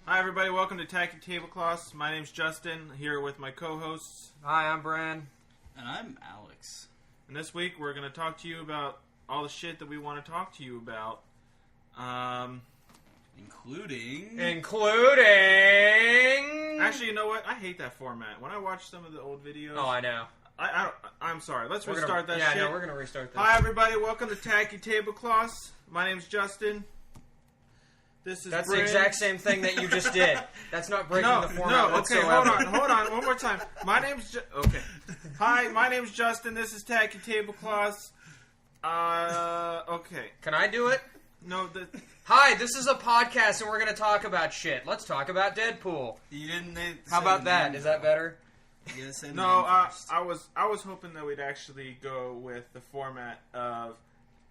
Hi everybody, welcome to Tacky Tablecloths. My name's Justin, here with my co-hosts. Hi, I'm Bran. And I'm Alex. And this week we're going to talk to you about all the shit that we want to talk to you about. Including... Actually, you know what? I hate that format. When I watch some of the old videos... Oh, I know. I'm sorry. Let's restart that shit. Yeah, no, we're going to restart this. Hi everybody, welcome to Tacky Tablecloths. My name's Justin. That's the exact same thing that you just did. That's not breaking the format whatsoever. Hold on, one more time. My name's okay. Hi, my name's Justin. This is Tacky Tablecloths. Okay. Can I do it? No. Hi, this is a podcast, and we're going to talk about shit. Let's talk about Deadpool. You didn't. How about that? Is that better? No, I was hoping that we'd actually go with the format of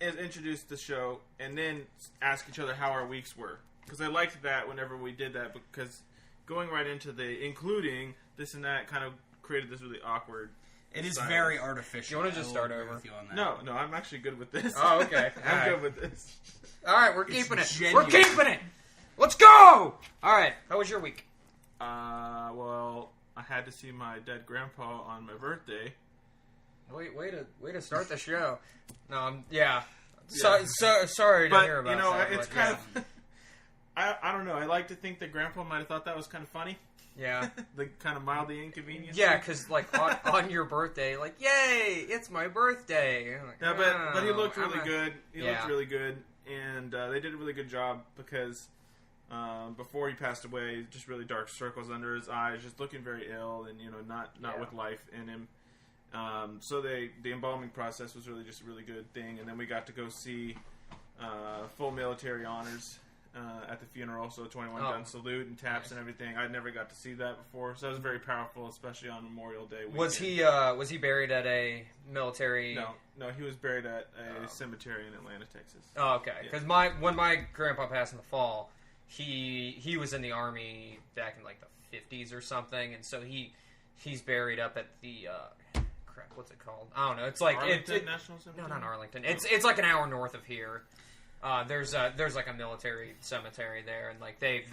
introduce the show and then ask each other how our weeks were. Because I liked that whenever we did that, because going right into the including this and that kind of created this really awkward. It is very artificial. You want to just start over? No, I'm actually good with this. Oh, okay. I'm good with this. All right, we're keeping it. Genuine. We're keeping it. Let's go. All right, how was your week? Well, I had to see my dead grandpa on my birthday. Way to start the show. No, yeah. Sorry to hear about that. But it's kind of. I don't know. I like to think that Grandpa might have thought that was kind of funny. Yeah. The kind of mildly inconvenient. Yeah, because like on your birthday, like, yay, it's my birthday. Like, yeah, but he looked really good. He Yeah. looked really good, and they did a really good job because before he passed away, just really dark circles under his eyes, just looking very ill, and not with life in him. So the embalming process was really just a really good thing, and then we got to go see full military honors at the funeral, so 21 gun salute and taps and everything. I'd never got to see that before, so that was very powerful, especially on Memorial Day weekend. Was he buried at a military? No, he was buried at a cemetery in Atlanta, Texas. Oh, okay. Because when my grandpa passed in the fall, he was in the Army back in like the 50s or something, and so he's buried up at the what's it called? I don't know. It's like Arlington National Cemetery? No, not Arlington. It's like an hour north of here. There's like a military cemetery there, and like they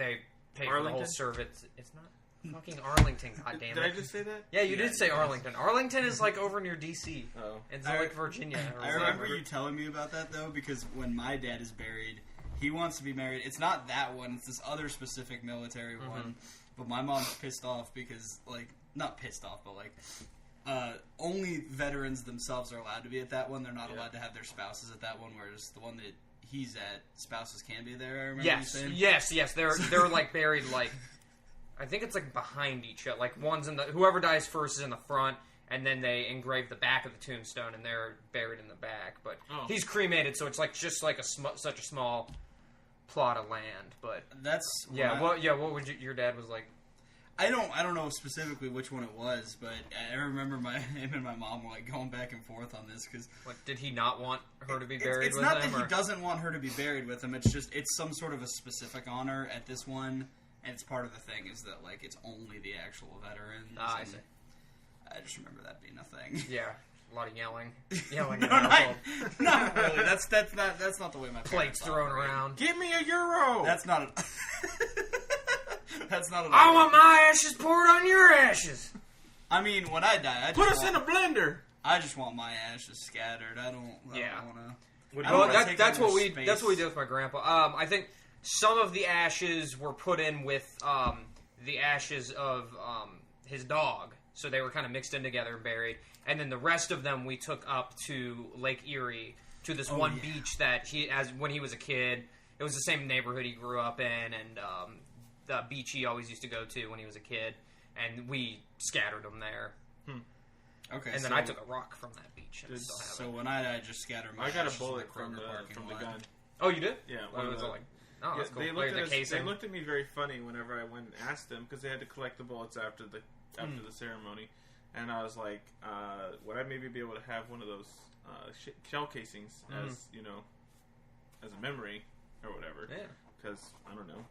pay for the whole service. It's not fucking Arlington. Goddamn it! Did I just say that? Yeah, you did say Arlington. Arlington is like over near DC. Oh, it's like Virginia. I remember you telling me about that though, because when my dad is buried, he wants to be married. It's not that one. It's this other specific military one. But my mom's pissed off because, like, not pissed off, but like. Only veterans themselves are allowed to be at that one. They're not allowed to have their spouses at that one, whereas the one that he's at, spouses can be there. I remember you saying? Yes. They're like buried like I think it's like behind each other. Like one's in the whoever dies first is in the front, and then they engrave the back of the tombstone, and they're buried in the back. But he's cremated, so it's like just like such a small plot of land. But that's what would your dad was like? I don't know specifically which one it was, but I remember him and my mom were like going back and forth on this because. Did he not want her to be buried with him? It's not that he doesn't want her to be buried with him. It's just it's some sort of a specific honor at this one, and it's part of the thing is that like it's only the actual veterans. I see. I just remember that being a thing. Yeah, a lot of yelling. Not really. That's not the way my plates thrown around. Give me a euro. That's not. That's not. I want my ashes poured on your ashes. I mean, when I die, put us in a blender. I just want my ashes scattered. I don't want to. That's what we did with my grandpa. I think some of the ashes were put in with the ashes of his dog, so they were kind of mixed in together and buried. And then the rest of them we took up to Lake Erie to this beach that when he was a kid. It was the same neighborhood he grew up in, and the beach he always used to go to when he was a kid, and we scattered them there. Okay, and then I took a rock from that beach. And still have so when I just scattered my I got ashes a bullet in from the gun. Oh, you did? Yeah. That's cool. They looked at me very funny whenever I went and asked them because they had to collect the bullets after the ceremony, and I was like, would I maybe be able to have one of those shell casings as as a memory or whatever? Yeah. Because I don't know.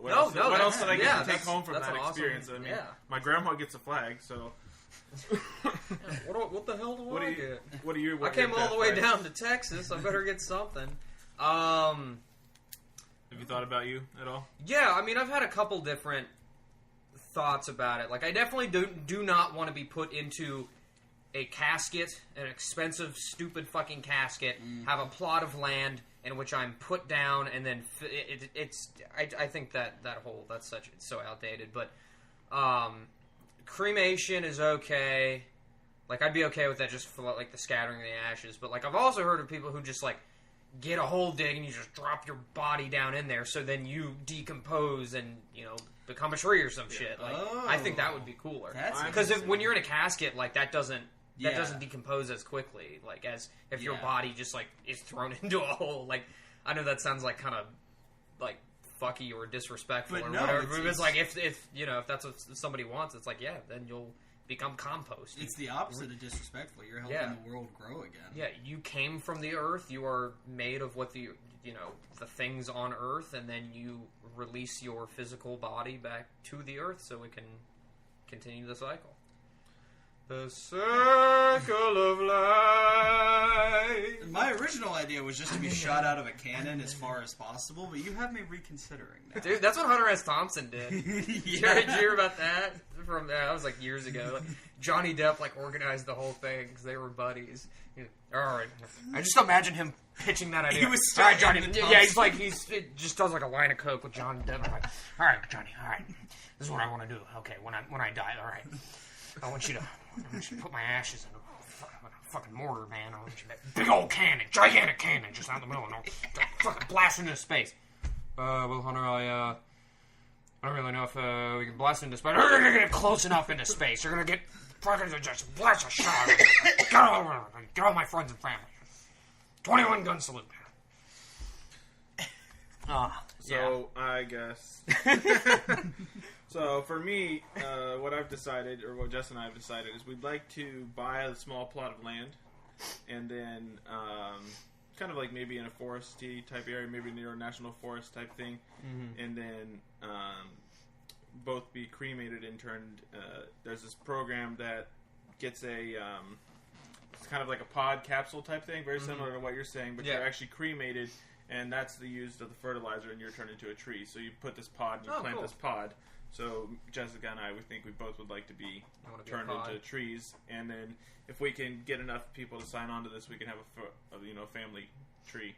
What else did I get to take home from that experience? Awesome, I mean, my grandma gets a flag, so. What the hell do I get? What do you? I came all the way down to Texas. I better get something. Have you thought about you at all? Yeah, I mean, I've had a couple different thoughts about it. Like, I definitely do not want to be put into a casket, an expensive, stupid fucking casket, have a plot of land in which I'm put down, and then I think that's so outdated. But cremation is okay. Like, I'd be okay with that just for, like, the scattering of the ashes. But, like, I've also heard of people who just, like, get a hole dig and you just drop your body down in there, so then you decompose and, you know, become a tree or some shit. Like, I think that would be cooler. Because when you're in a casket, like, that doesn't decompose as quickly, like, as if your body just, like, is thrown into a hole. Like, I know that sounds, like, kind of, like, fucky or disrespectful or whatever. But it's like, if you know, if that's what somebody wants, it's like, yeah, then you'll become compost. It's the opposite of disrespectful. You're helping the world grow again. Yeah, you came from the earth. You are made of what the things on earth, and then you release your physical body back to the earth so it can continue the cycle. The circle of life. My original idea was just to be shot out of a cannon as far as possible, but you have me reconsidering now. Dude, that's what Hunter S. Thompson did. Did you hear about that? That was like years ago. Like, Johnny Depp like organized the whole thing because they were buddies. All right, I just imagine him pitching that idea. He was all right, Johnny. Yeah, it just does like a line of coke with Johnny Depp. I'm like, all right, Johnny. All right, this is what I want to do. Okay, when I die, all right, I want you to put my ashes in a fucking mortar, man. I want you to make big old cannon, gigantic cannon, just out in the middle, and fucking blast into space. Well, Hunter, I don't really know if we can blast into space. We're gonna get close enough into space. You're gonna get fucking just blast a shot. Get all my friends and family. 21 gun salute. I guess. So for me, what I've decided, or what Jess and I have decided, is we'd like to buy a small plot of land, and then kind of like maybe in a foresty type area, maybe near a national forest type thing, and then both be cremated and turned. There's this program that gets it's kind of like a pod capsule type thing, very similar to what you're saying, but you're actually cremated, and that's the use of the fertilizer, and you're turned into a tree. So you put this pod, and you plant this pod. So Jessica and I, we think we both would like to be turned into trees, and then if we can get enough people to sign on to this, we can have a family tree.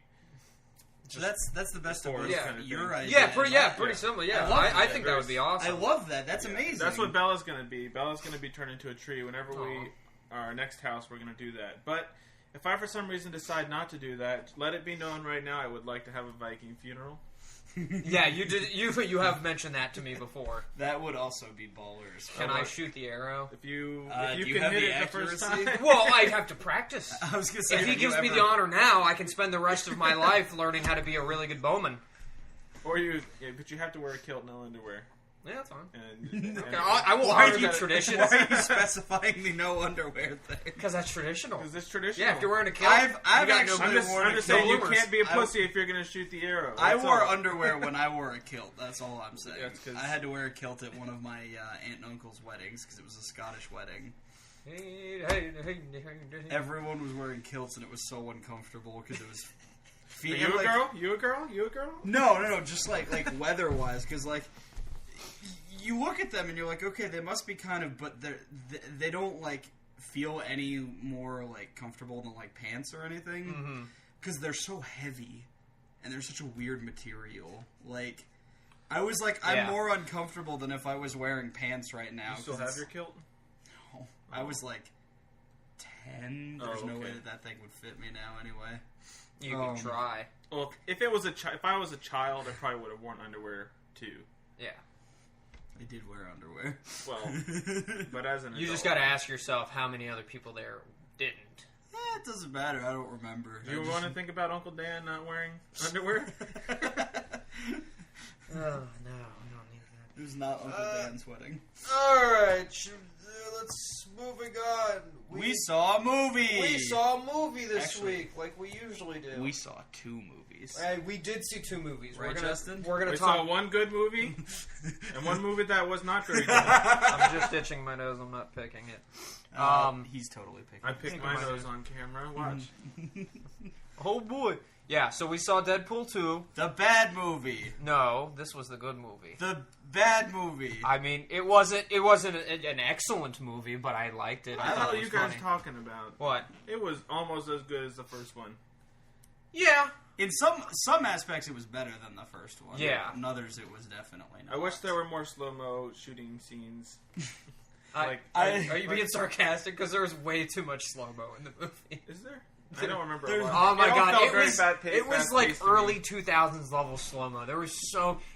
So that's the best of both. Your idea. Yeah, pretty similar. Yeah, I think that would be awesome. I love that. That's amazing. That's what Bella's going to be. Bella's going to be turned into a tree. Whenever our next house, we're going to do that. But if I, for some reason, decide not to do that, let it be known right now, I would like to have a Viking funeral. Yeah, you did. You have mentioned that to me before. That would also be ballers. Can I shoot the arrow? If you can hit it the first time. Well, I'd have to practice. I was gonna say, if he gives me the honor now, I can spend the rest of my life learning how to be a really good bowman. But you have to wear a kilt, no underwear. Yeah, that's fine. And okay, I will honor the tradition. Why are you specifying the no underwear thing? Because that's traditional. Because it's traditional. Yeah, if you're wearing a kilt, I'm just saying you can't be a pussy if you're going to shoot the arrow. I wore underwear when I wore a kilt. That's all I'm saying. I had to wear a kilt at one of my aunt and uncle's weddings because it was a Scottish wedding. Everyone was wearing kilts and it was so uncomfortable because it was. Are you a girl? You a girl? You a girl? No. Just like weather-wise, because like. You look at them and you're like, okay, they must be kind of, but they don't like feel any more like comfortable than like pants or anything, because they're so heavy and they're such a weird material. Like, I was like, I'm more uncomfortable than if I was wearing pants right now. You still have your kilt? No, I was like 10. There's no way that thing would fit me now ananyway. You can try. Well, if it was if I was a child, I probably would have worn underwear too. Yeah. I did wear underwear. Well, but as an adult. You just got to ask yourself how many other people there didn't. It doesn't matter. I don't remember. Do you want to think about Uncle Dan not wearing underwear? Oh, no. We don't need that. It was not Uncle Dan's wedding. Alright. Let's moving on. We saw a movie. We saw a movie this week, like we usually do. We saw 2 movies. We did see 2 movies, right, Justin? We saw one good movie and one movie that was not very good. I'm just itching my nose. I'm not picking it. He's totally picking. I picked my nose on camera. Watch. Oh boy. Yeah, so we saw Deadpool 2. The bad movie. No, this was the good movie. The bad movie. I mean, it wasn't an excellent movie, but I liked it. What the hell are you guys talking about? What? It was almost as good as the first one. Yeah. In some aspects, it was better than the first one. Yeah. In others, it was definitely not. I wish there were more slow-mo shooting scenes. Are you being sarcastic? Because there was way too much slow-mo in the movie. Is there? I don't remember. Oh my god! It was like fast-paced early 2000s level slow-mo. It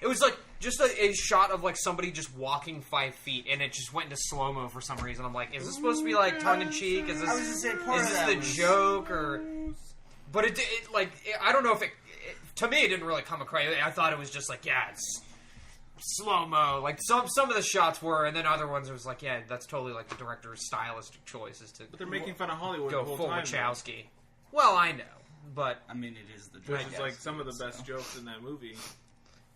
was like just a shot of like somebody just walking 5 feet, and it just went into slow-mo for some reason. I'm like, is this supposed to be like tongue-in-cheek? Is this the joke? Or... But I don't know if it to me, it didn't really come across. I thought it was just like, yeah, it's slow-mo. Like, some of the shots were, and then other ones, it was like, yeah, that's totally like the director's stylistic choices to... But they're making fun of Hollywood go the whole full time. Wachowski. Well, I know, but... I mean, it is the Which is like some of the best jokes in that movie.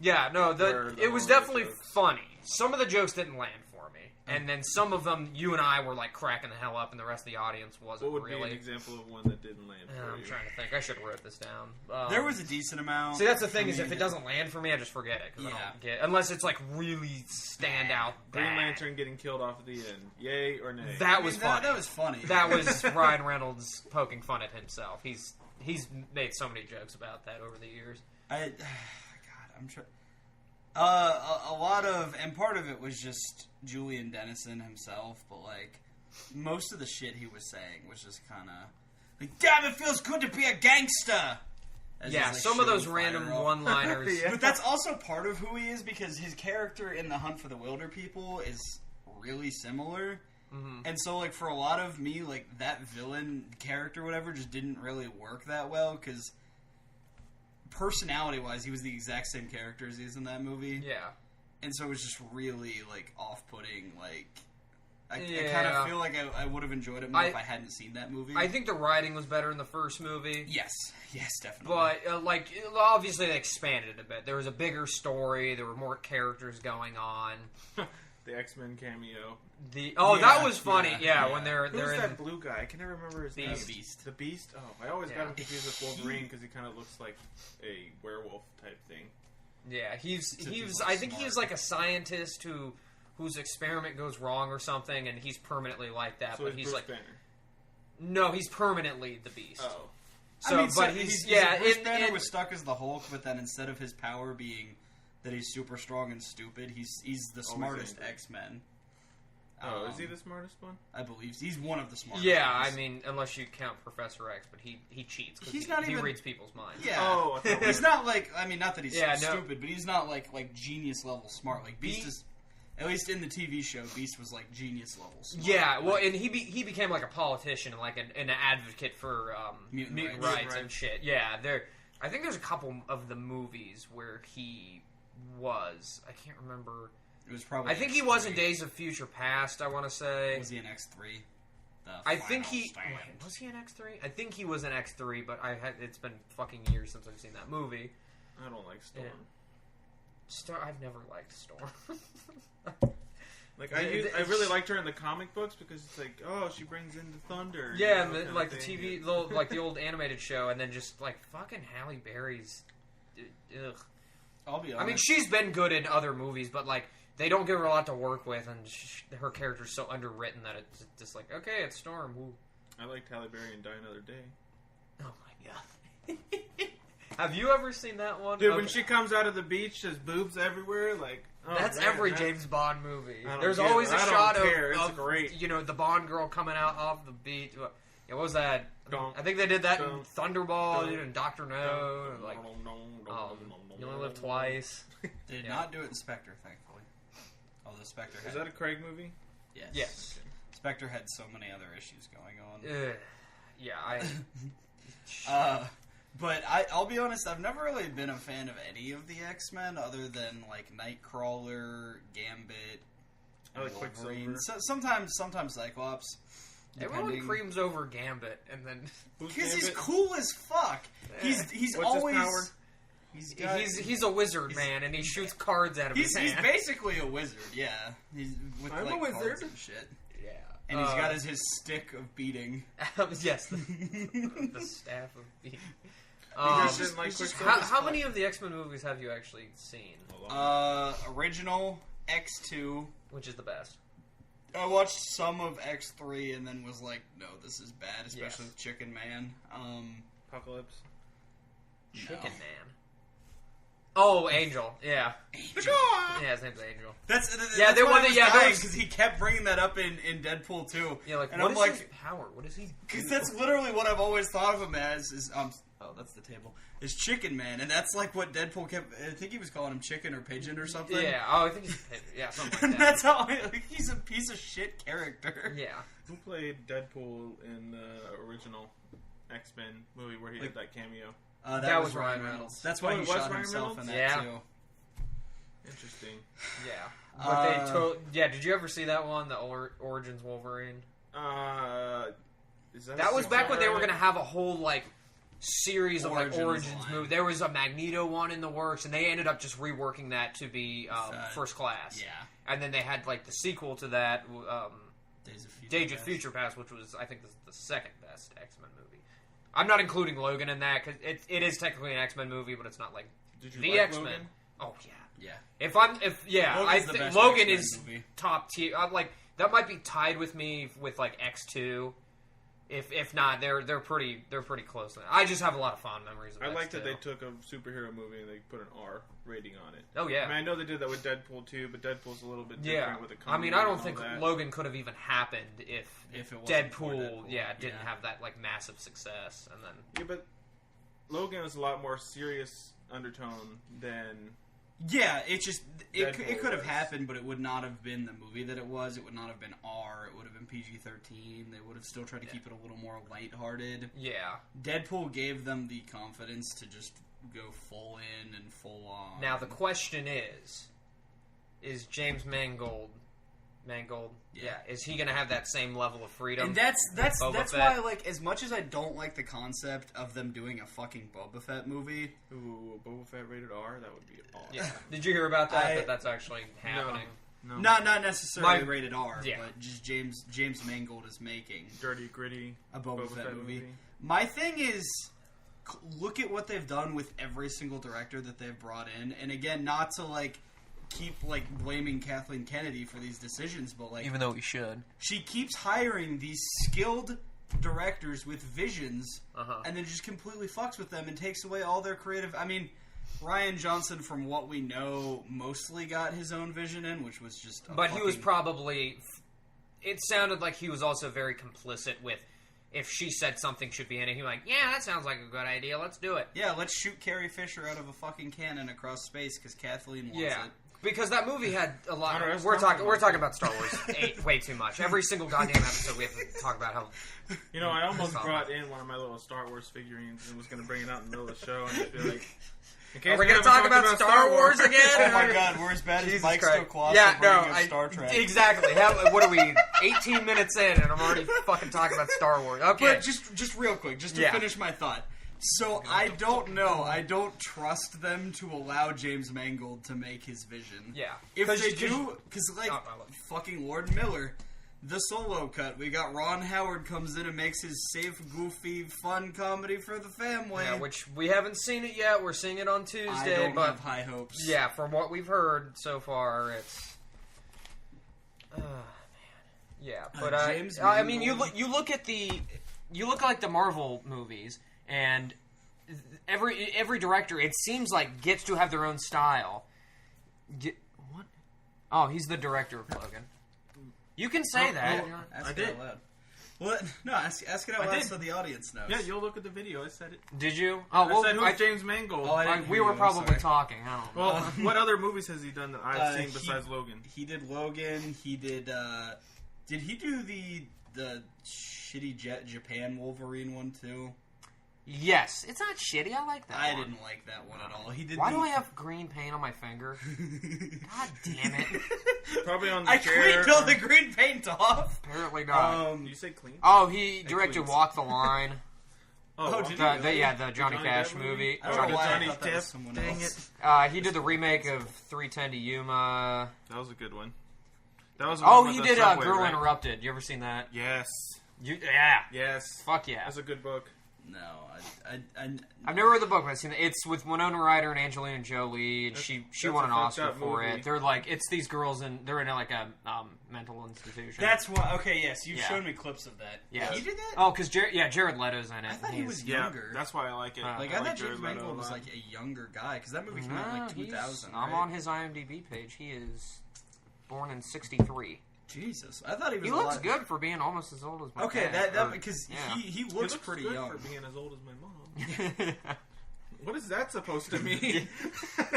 Yeah, no, it was definitely funny. Some of the jokes didn't land for me. And then some of them, you and I were like cracking the hell up, and the rest of the audience wasn't really. What would be an example of one that didn't land for you? I'm trying to think. I should have wrote this down. There was a decent amount. See, that's the thing, is if it doesn't land for me, I just forget it. Cause I don't get, unless it's like really stand out. Green Lantern getting killed off at the end. Yay or nay? That was funny. That was funny. That was Ryan Reynolds poking fun at himself. He's made so many jokes about that over the years. God, I'm trying. A lot of, and part of it was just Julian Dennison himself, but like most of the shit he was saying was just kind of like, "Damn, it feels good to be a gangster." Yeah, some of those random one-liners. But that's also part of who he is, because his character in The Hunt for the Wilder People is really similar. Mm-hmm. And so, like, for a lot of me, like, that villain character, whatever, just didn't really work that well, because personality-wise, he was the exact same character as he is in that movie. Yeah. And so it was just really, like, off-putting, like... I kind of feel like I would have enjoyed it more if I hadn't seen that movie. I think the writing was better in the first movie. Yes, definitely. But, obviously they expanded it a bit. There was a bigger story. There were more characters going on. The X-Men cameo. That was funny. Yeah, when they're Who's in that blue guy? I can never remember his name. Beast. The Beast? Oh, I always got him confused with Wolverine because he kind of looks like a werewolf type thing. Yeah, I think he's like a scientist whose experiment goes wrong or something, and he's permanently like that. So but he's Bruce like, Banner. No, he's permanently the Beast. Oh, so Bruce Banner was stuck as the Hulk, but then instead of his power being that he's super strong and stupid, he's the smartest X-Men. Is he the smartest one? I believe he's one of the smartest. Yeah, ones. I mean, unless you count Professor X, but he cheats because he reads people's minds. Yeah. Oh, he's not like, I mean, not that he's stupid, but he's not like genius level smart. Like Beast is. At least in the TV show, Beast was like genius level smart. Yeah, well, and he became like a politician and like an advocate for mutant rights and shit. Yeah, I think there's a couple of the movies where he was. I can't remember. It was probably. I think he was in Days of Future Past. I want to say. Was he in X3? I think he was he in X3. I think he was in X3, but it's been fucking years since I've seen that movie. I don't like Storm. I've never liked Storm. Like I really liked her in the comic books because it's like, oh, she brings in the thunder. Yeah, and the TV, like the old animated show, and then just like fucking Halle Berry's. Ugh. I'll be honest. I mean, she's been good in other movies, but like they don't give her a lot to work with, and her character's so underwritten that it's just like, okay, it's Storm. Woo. I liked Halle Berry in Die Another Day. Oh my god. Have you ever seen that one? Dude, when she comes out of the beach, there's boobs everywhere. Like that's every James Bond movie. There's always a shot of great. The Bond girl coming out off the beach. Yeah, what was that? I think they did that in Thunderball and Doctor No. You only live twice. They did not do it in Spectre, thankfully. Although Spectre is that a Craig movie? Yes. Okay. Spectre had so many other issues going on. But I'll be honest, I've never really been a fan of any of the X-Men other than, like, Nightcrawler, Gambit, Wolverine. Sometimes Cyclops. Everyone creams over Gambit, and then... Because he's cool as fuck. He's always... His power? He's a wizard, man, and he shoots cards out of his hand. He's basically a wizard, yeah. He's with, I'm like, a wizard. cards and shit. Yeah. And he's got his stick of beating. Yes, the staff of beating. How many of the X-Men movies have you actually seen? Original, X2. Which is the best? I watched some of X3 and then was like, no, this is bad, especially with Chicken Man. Apocalypse. Chicken Man. Oh, Angel. Yeah. Angel. Yeah, his name's Angel. That's they why wanted. Yeah, because he kept bringing that up in Deadpool 2. Yeah, like and what I'm is like, his power? What is he? Because that's literally what I've always thought of him as. Is oh, that's the table. Is Chicken Man, and that's like what Deadpool kept. I think he was calling him Chicken or Pigeon or something. Yeah. Oh, I think he's something like and that. that's how he's a piece of shit character. Yeah. Who played Deadpool in the original X-Men movie where he did that cameo? That was Ryan Reynolds. That's why he shot himself in that too. Interesting. Yeah. But did you ever see that one, the Origins Wolverine? That was back when they were going to have a whole series of Origins movie. There was a Magneto one in the works, and they ended up just reworking that to be First Class. Yeah. And then they had the sequel to that, Days of Future Past, which was I think the second best X-Men movie. I'm not including Logan in that because it is technically an X-Men movie, but it's not the X-Men. Logan? Oh yeah. Yeah. I think Logan is top tier. That might be tied with me with X2. If not, they're pretty close. I just have a lot of fond memories of X2. I like that they took a superhero movie and they put an R rating on it. Oh yeah. I mean, I know they did that with Deadpool too, but Deadpool's a little bit different with the comedy. I mean, I don't think Logan could have even happened if it wasn't Deadpool didn't have that massive success. And then but Logan is a lot more serious undertone than. Yeah, it could have happened, but it would not have been the movie that it was. It would not have been R. It would have been PG-13. They would have still tried to keep it a little more lighthearted. Yeah. Deadpool gave them the confidence to just go full in and full on. Now the question is James Mangold? Yeah. Is he going to have that same level of freedom? And that's why, as much as I don't like the concept of them doing a fucking Boba Fett movie. Ooh, Boba Fett rated R? That would be awesome. Yeah. Did you hear about that? That's actually happening? No. Not necessarily rated R, but just James Mangold is making dirty, gritty a Boba Fett movie. My thing is, look at what they've done with every single director that they've brought in, and again, not to keep blaming Kathleen Kennedy for these decisions, but even though we should, she keeps hiring these skilled directors with visions, and then just completely fucks with them and takes away all their creative. I mean, Rian Johnson, from what we know, mostly got his own vision in, which was just. He was probably. It sounded like he was also very complicit with. If she said something should be in it, he was like, yeah, that sounds like a good idea. Let's do it. Yeah, let's shoot Carrie Fisher out of a fucking cannon across space because Kathleen wants it. Because that movie had a lot. We're talking about Star Wars way too much. Every single goddamn episode we have to talk about how. I almost brought in one of my little Star Wars figurines and was going to bring it out in the middle of the show and just be like. Are we going to talk about Star Wars again? Oh my god, we're as bad as Mike Stoklasa Star Trek. Exactly. What are we, 18 minutes in and I'm already fucking talking about Star Wars. Okay. But just real quick, just to finish my thought. So I don't know. I don't trust them to allow James Mangold to make his vision. Yeah. If they do, because fucking Lord Miller, the solo cut, we got Ron Howard comes in and makes his safe, goofy, fun comedy for the family. Yeah, which we haven't seen it yet. We're seeing it on Tuesday. I don't have high hopes. Yeah, from what we've heard so far, it's. Man. Yeah, but I mean, you look at the Marvel movies. And every director, it seems like, gets to have their own style. What? Oh, he's the director of Logan. You can say that. Ask it out loud. What? No, ask it out loud so the audience knows. Yeah, you'll look at the video. I said it. Did you? Oh, well, I said who's James Mangold. We were probably talking. I don't know. Well, what other movies has he done that I've seen besides Logan? He did Logan. He did. Did he do the shitty Japan Wolverine one too? Yes, it's not shitty. I like that. I didn't like that one at all. He did. Why do I have green paint on my finger? God damn it! Probably on the I chair. cleaned all the green paint off. Apparently not. You say clean? Oh, he directed Walk the Line. The Johnny Cash movie. Johnny Depp. Dang it. He did the remake of 3:10 to Yuma. That was a good one. That was. He did Girl Interrupted. You ever seen that? Yes. Yeah. Yes. Fuck yeah. That's a good book. I've never read the book, but I've seen it. It's with Winona Ryder and Angelina Jolie, and she won an Oscar for it. They're like, it's these girls, and they're in like a mental institution. That's what. Okay, yes, you showed me clips of that. Yeah, he did that. Oh, because Jared Leto's in it. I thought he was younger. Yeah, that's why I like it. I thought James Mangold was like a younger guy because that movie came out in like 2000. I'm on his IMDb page. He is born in *63. Jesus, I thought he was. He looks good for being almost as old as my dad. Okay, that because he looks pretty young for being as old as my mom. What is that supposed to mean?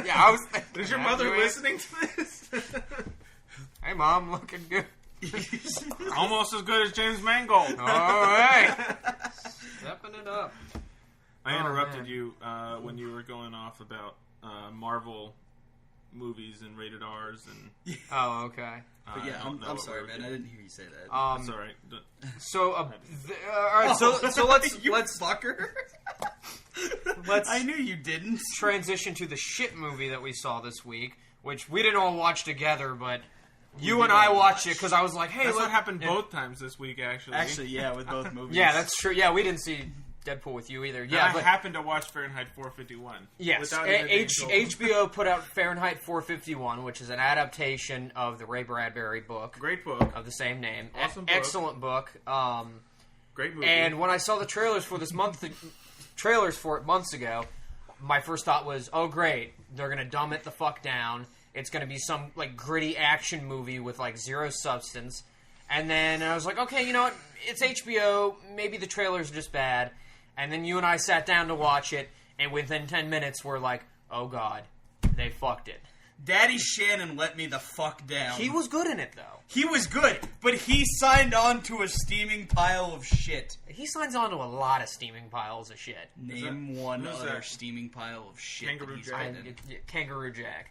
Yeah, I was. Is your mother listening to this? Hey, Mom, looking good. Almost as good as James Mangold. All right, stepping it up. I interrupted you when you were going off about Marvel movies and rated R's and. Oh, okay. But yeah, I'm sorry, man. I didn't hear you say that. That's all right. So, all right. So let's fucker. Let's. I knew you didn't. Transition to the shit movie that we saw this week, which we didn't all watch together, but you and I watched it because I was like, "Hey, that's what happened both times this week." Actually, yeah, with both movies. Yeah, that's true. Yeah, we didn't see Deadpool with you either. Yeah, I happened to watch Fahrenheit 451. Yes, HBO put out Fahrenheit 451, which is an adaptation of the Ray Bradbury book. Great book of the same name. Awesome book. Excellent book. Great movie. And when I saw the trailers for it months ago, my first thought was, "Oh, great! They're gonna dumb it the fuck down. It's gonna be some like gritty action movie with like zero substance." And then I was like, "Okay, you know what? It's HBO. Maybe the trailers are just bad." And then you and I sat down to watch it, and within 10 minutes, we're like, "Oh God, they fucked it." Daddy Shannon let me the fuck down. He was good in it, though. He was good, but he signed on to a steaming pile of shit. He signs on to a lot of steaming piles of shit. Name one other steaming pile of shit. Kangaroo Jack. Kangaroo Jack.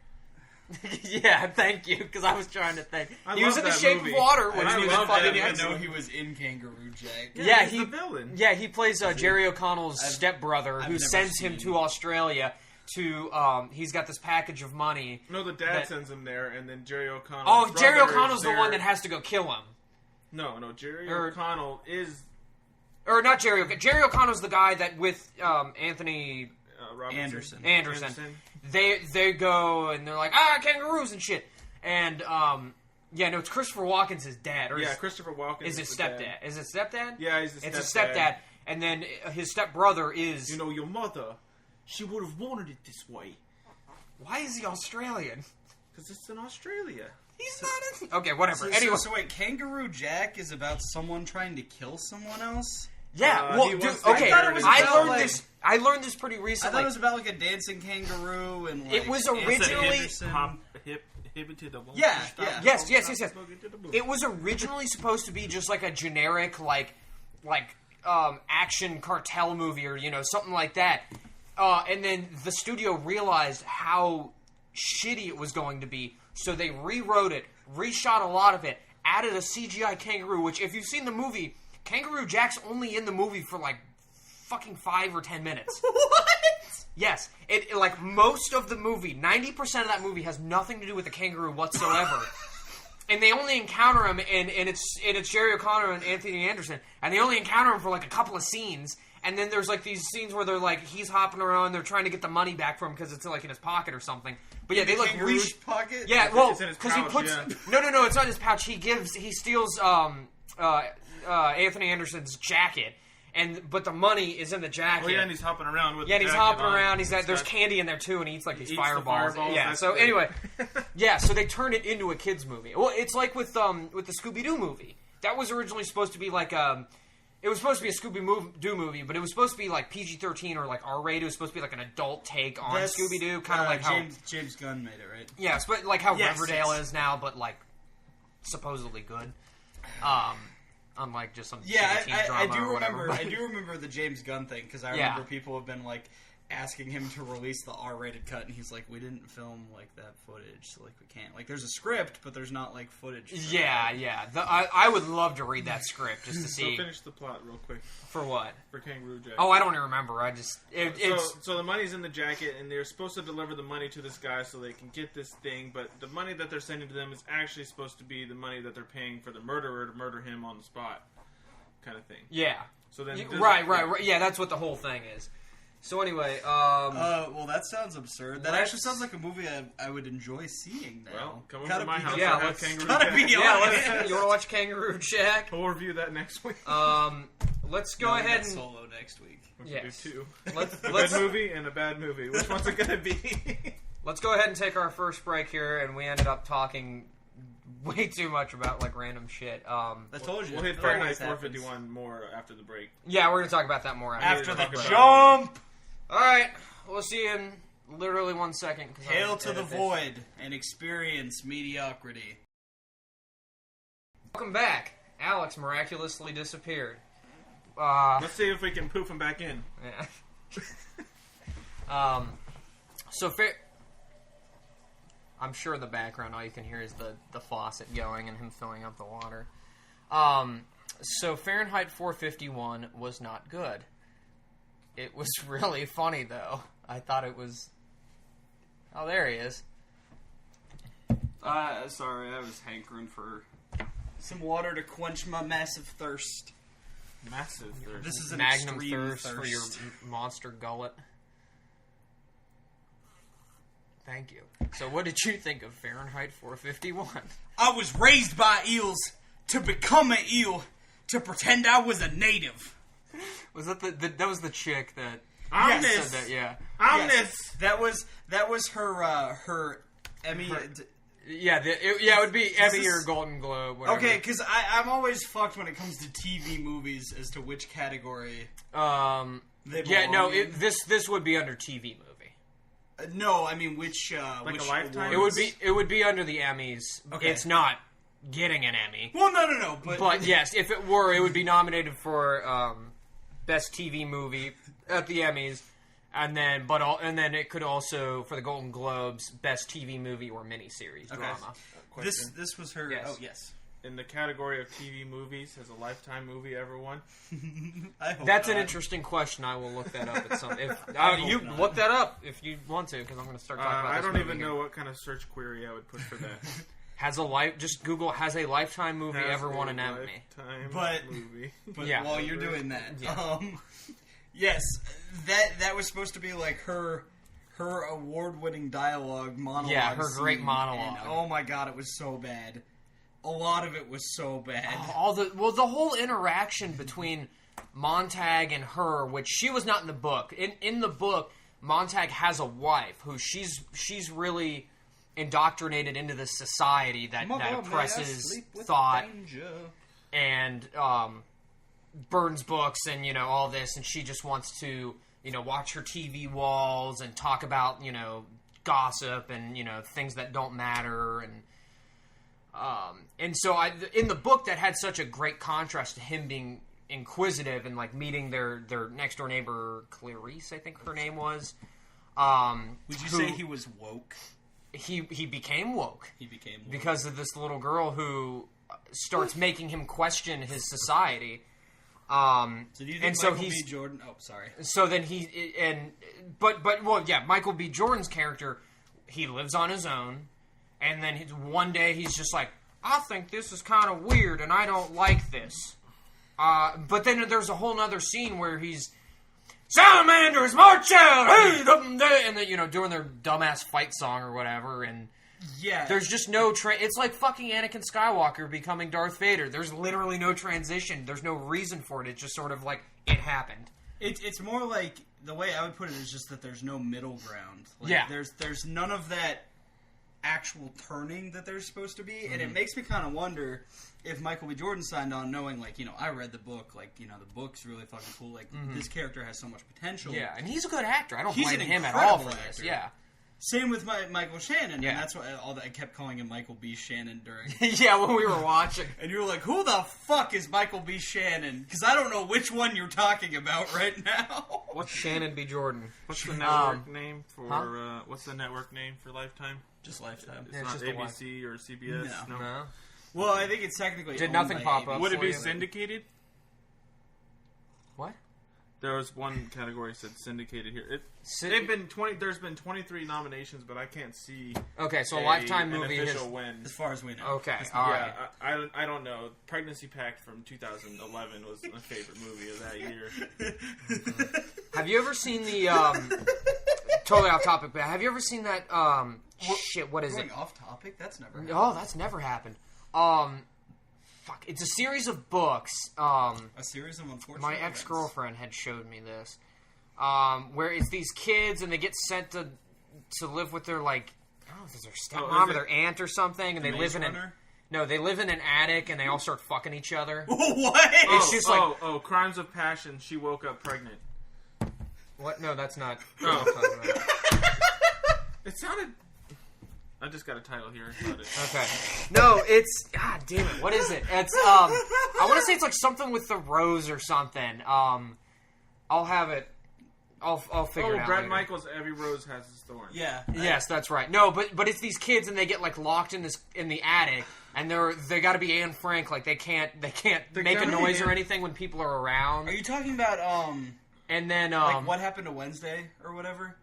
Yeah, thank you, because I was trying to think. He was in The Shape of Water, which he was fucking I didn't even know he was in Kangaroo Jack. Yeah, he's the villain. Yeah, he plays Jerry O'Connell's stepbrother, who sends him to Australia to. He's got this package of money. No, the dad sends him there, and then Jerry O'Connell. Oh, Jerry O'Connell's the one that has to go kill him. No, Jerry O'Connell is. Or not Jerry O'Connell. Jerry O'Connell's the guy that with Anthony. Anderson. They go and they're like, kangaroos and shit. And it's Christopher Walken's his dad. Christopher Walken is his stepdad. Is it stepdad? Yeah, he's the stepdad. It's his stepdad. And then his stepbrother is. You know, your mother, she would have wanted it this way. Why is he Australian? Because it's in Australia. He's not in. Okay, whatever. Anyway, so wait, Kangaroo Jack is about someone trying to kill someone else? Yeah, I learned this pretty recently. I thought it was about like a dancing kangaroo and like, it was originally Yes. It was originally supposed to be just like a generic like action cartel movie or something like that. And then the studio realized how shitty it was going to be, so they rewrote it, reshot a lot of it, added a CGI kangaroo, which if you've seen the movie, Kangaroo Jack's only in the movie for like fucking 5 or 10 minutes. What? Yes. It like most of the movie, 90% of that movie has nothing to do with the kangaroo whatsoever. And they only encounter him and it's Jerry O'Connell and Anthony Anderson, and they only encounter him for like a couple of scenes. And then there's like these scenes where they're like he's hopping around, they're trying to get the money back from him because it's like in his pocket or something. But yeah, they look really pocket. Yeah, well, because he puts no, it's not in his pouch. He steals Anthony Anderson's jacket, but the money is in the jacket. Oh yeah, and he's hopping around with. Yeah, and he's hopping around. There's candy in there too, and he eats like these fireballs. Yeah. So anyway, so they turned it into a kids movie. Well, it's like with the Scooby-Doo movie. That was originally supposed to be like it was supposed to be a Scooby-Doo movie, but it was supposed to be like PG-13 or like R-rated. It was supposed to be like an adult take on Scooby-Doo, kind of like James Gunn made it, right? Yeah, but like how Riverdale is now, but like supposedly good. Unlike just some shitty teen drama or whatever. I do remember the James Gunn thing because I remember people have been like asking him to release the R-rated cut, and he's like, "We didn't film like that footage, so like we can't. Like, there's a script, but there's not like footage." I would love to read that script just to see. So finish the plot real quick. For what? For Kangaroo Jack. Oh, I don't even remember. So the money's in the jacket, and they're supposed to deliver the money to this guy so they can get this thing. But the money that they're sending to them is actually supposed to be the money that they're paying for the murderer to murder him on the spot, kind of thing. Yeah. So then, right. Yeah, that's what the whole thing is. So anyway, well, that sounds absurd. That actually sounds like a movie I would enjoy seeing now. Well, come over to my house. Yeah, have Kangaroo Jack. You want to watch Kangaroo Jack? We'll review that next week. Let's go ahead and Solo next week. Yes. Do two. Let's a good movie and a bad movie. Which one's it gonna be? Let's go ahead and take our first break here, and we ended up talking way too much about like random shit. I told you. We'll hit Fahrenheit 451 more after the break. Yeah, we're gonna talk about that more after the jump. All right, we'll see you in literally 1 second. Hail to the void and experience mediocrity. Welcome back. Alex miraculously disappeared. Let's see if we can poof him back in. Yeah. I'm sure in the background all you can hear is the faucet going and him filling up the water. So Fahrenheit 451 was not good. It was really funny, though. I thought it was... Oh, there he is. Sorry, I was hankering for some water to quench my massive thirst. Massive thirst. This is an Magnum extreme thirst for your monster gullet. Thank you. So what did you think of Fahrenheit 451? I was raised by eels to become an eel to pretend I was a native. Was that that was the chick that Omnis. said that? Yeah. Omnis. Yes. That was her Emmy. It would be Emmy or Golden Globe. Whatever. Okay, because I'm always fucked when it comes to TV movies as to which category. They belong in. This would be under TV movie. No, I mean which like a Lifetime. awards? It would be under the Emmys. Okay. It's not getting an Emmy. Well, no, but yes, if it were, it would be nominated for Best TV Movie at the Emmys, and then it could also for the Golden Globes Best TV Movie or miniseries drama. This was her. Yes. Oh yes. In the category of TV movies, has a Lifetime movie ever won? That's an interesting question. I will look that up at some. You look that up if you want to, because I'm going to start talking about. I this don't movie even again. know what kind of search query I would put for that. Just Google has a Lifetime movie ever won an Emmy? Movie. But yeah. while you're doing that, yeah. Yes, that was supposed to be like her award-winning dialogue monologue. Yeah, her great scene, monologue. And, oh my god, it was so bad. A lot of it was so bad. The whole interaction between Montag and her, which she was not in the book. In the book, Montag has a wife who she's really indoctrinated into this society that oppresses thought and burns books and all this, and she just wants to watch her TV walls and talk about gossip and things that don't matter and so in the book that had such a great contrast to him being inquisitive and like meeting their next door neighbor Clarice, I think her name was. Would you say he was woke? He became woke. He became woke because of this little girl who starts making him question his society. So do you think Michael B. Jordan? Oh, sorry. So then Michael B. Jordan's character, he lives on his own, and then one day he's just like, I think this is kind of weird, and I don't like this. But then there's a whole other scene where he's Salamanders march out, and then doing their dumbass fight song or whatever, and yeah, there's just no it's like fucking Anakin Skywalker becoming Darth Vader. There's literally no transition. There's no reason for it. It's just sort of like it happened. It's more like the way I would put it is just that there's no middle ground. Like, yeah, there's none of that actual turning that there's supposed to be, and it makes me kind of wonder if Michael B. Jordan signed on knowing, like, I read the book, like, the book's really fucking cool, like, this character has so much potential. Yeah, and he's a good actor. I don't blame him at all for this. Actor. Yeah. Same with Michael Shannon, and that's why I kept calling him Michael B. Shannon during... yeah, when we were watching. And you were like, who the fuck is Michael B. Shannon? Because I don't know which one you're talking about right now. What's Shannon B. Jordan? What's the network name for, what's the network name for Lifetime? Just Lifetime. It's not ABC or CBS? No. Well, I think it's technically Did nothing pop ABC. up? Would it be syndicated? What? There was one category that said syndicated here. They've been 20. There's been 23 nominations, but I can't see. Okay, so a Lifetime an movie official win. As far as we know. Okay, all right. I don't know. Pregnancy Pact from 2011 was my favorite movie of that year. Have you ever seen the totally off topic, but have you ever seen that shit, what is it? Going off topic? That's never happened. Oh, that's never happened. Fuck, it's a series of books. A series of unfortunate My events. ex-girlfriend had showed me this. Where it's these kids and they get sent to live with their, like, I don't know if it's their stepmom or their aunt or something, and they live in they live in an attic and they all start fucking each other. What? It's just like Crimes of Passion. She woke up pregnant. what? No, that's not. It sounded. I just got a title here. It's not it. Okay. No, it's God damn it. What is it? It's I want to say it's like something with the rose or something. I'll have it. I'll figure it out. Brad later. Michaels. Every rose has its thorn. Yeah. Yes, that's right. No, but it's these kids and they get like locked in the attic and they got to be Anne Frank. Like they can't make a noise or anything when people are around. Are you talking about And then like What Happened to Wednesday or whatever?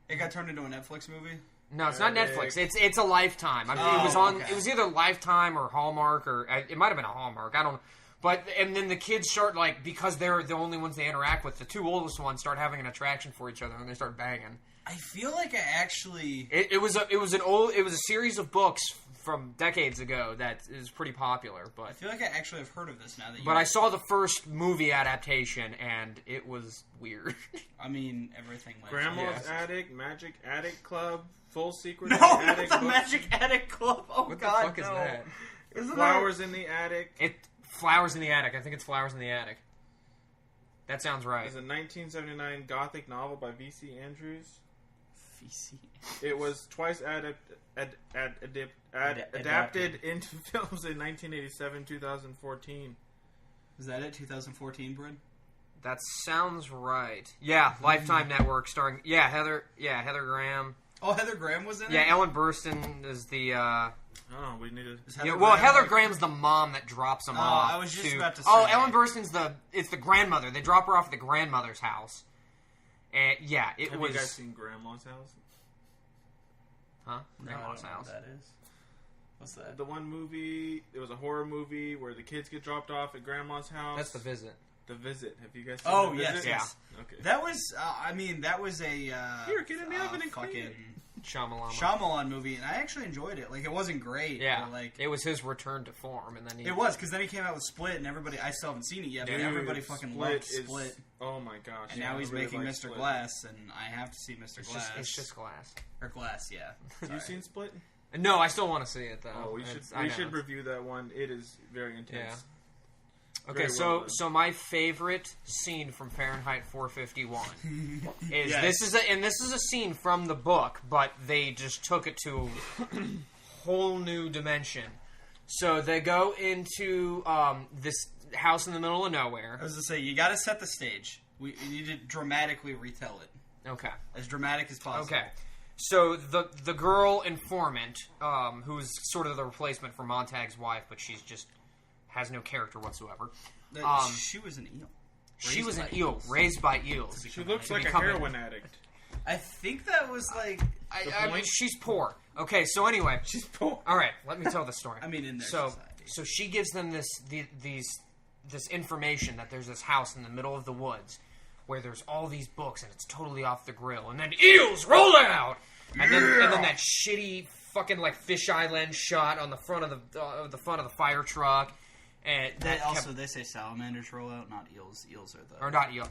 It got turned into a Netflix movie. No, it's not Netflix. It's a Lifetime. I mean, it was on. Okay. It was either Lifetime or Hallmark, or it might have been a Hallmark. I don't know. But and then the kids start like because they're the only ones they interact with. The two oldest ones start having an attraction for each other, and they start banging. I feel like I actually. It was a series of books from decades ago that is pretty popular. I But feel like I actually have heard of this now that you. I saw the first movie adaptation, and it was weird. I mean, everything. Like Grandma's Attic, Magic Attic Club, Full Secret No, Attic. the Magic Attic Club. Oh What God, the fuck is that? Isn't Flowers in the Attic. Flowers in the Attic. I think it's Flowers in the Attic. That sounds right. It's a 1979 Gothic novel by V.C. Andrews. VC. It was twice adapted into films in 1987, 2014. Is that it? 2014, Bryn? That sounds right. Yeah, Lifetime Network starring Heather Graham. Oh, Heather Graham was in it? Yeah, Ellen Burstyn is the Oh, we need to. Heather Graham's the mom that drops them off. I was just about to say. Oh, Ellen Burstyn's the grandmother. They drop her off at the grandmother's house. And yeah, Have you guys seen Grandma's House? Huh? No, Grandma's I don't know house. what that is. What's that? The one movie, it was a horror movie where the kids get dropped off at Grandma's house. That's The Visit. The Visit. Have you guys seen Oh, The yes, Visit? yes. Okay. That was, that was a... Here, get in the oven and clean fucking it. Shyamalan movie, and I actually enjoyed it. Like, it wasn't great. Yeah, but, like, it was his return to form, and then it was, because then he came out with Split, and everybody... I still haven't seen it yet, but everybody fucking loved Split. Oh, my gosh. And now he's making Mr. Split. Glass, and I have to see Mr. Glass. It's just Glass. Or Glass, yeah. Have you seen Split? No, I still want to see it though. Oh, we should review that one. It is very intense. Yeah. Okay, so my favorite scene from Fahrenheit 451 is this is a scene from the book, but they just took it to a whole new dimension. So they go into this house in the middle of nowhere. I was going to say, you got to set the stage. We need to dramatically retell it. Okay. As dramatic as possible. Okay. So the girl informant, who's sort of the replacement for Montag's wife, but she's just has no character whatsoever. She was an eel. She was an eel, raised by eels. She looks like a heroin addict. I think that was like... I mean, she's poor. Okay, so anyway. She's poor. All right, let me tell the story. I mean, in their so, society. So she gives them this information that there's this house in the middle of the woods where there's all these books and it's totally off the grill, and then eels roll out, and then that shitty fucking like fisheye lens shot on the front of the fire truck, and they say salamanders roll out, not eels. Eels are the not eel.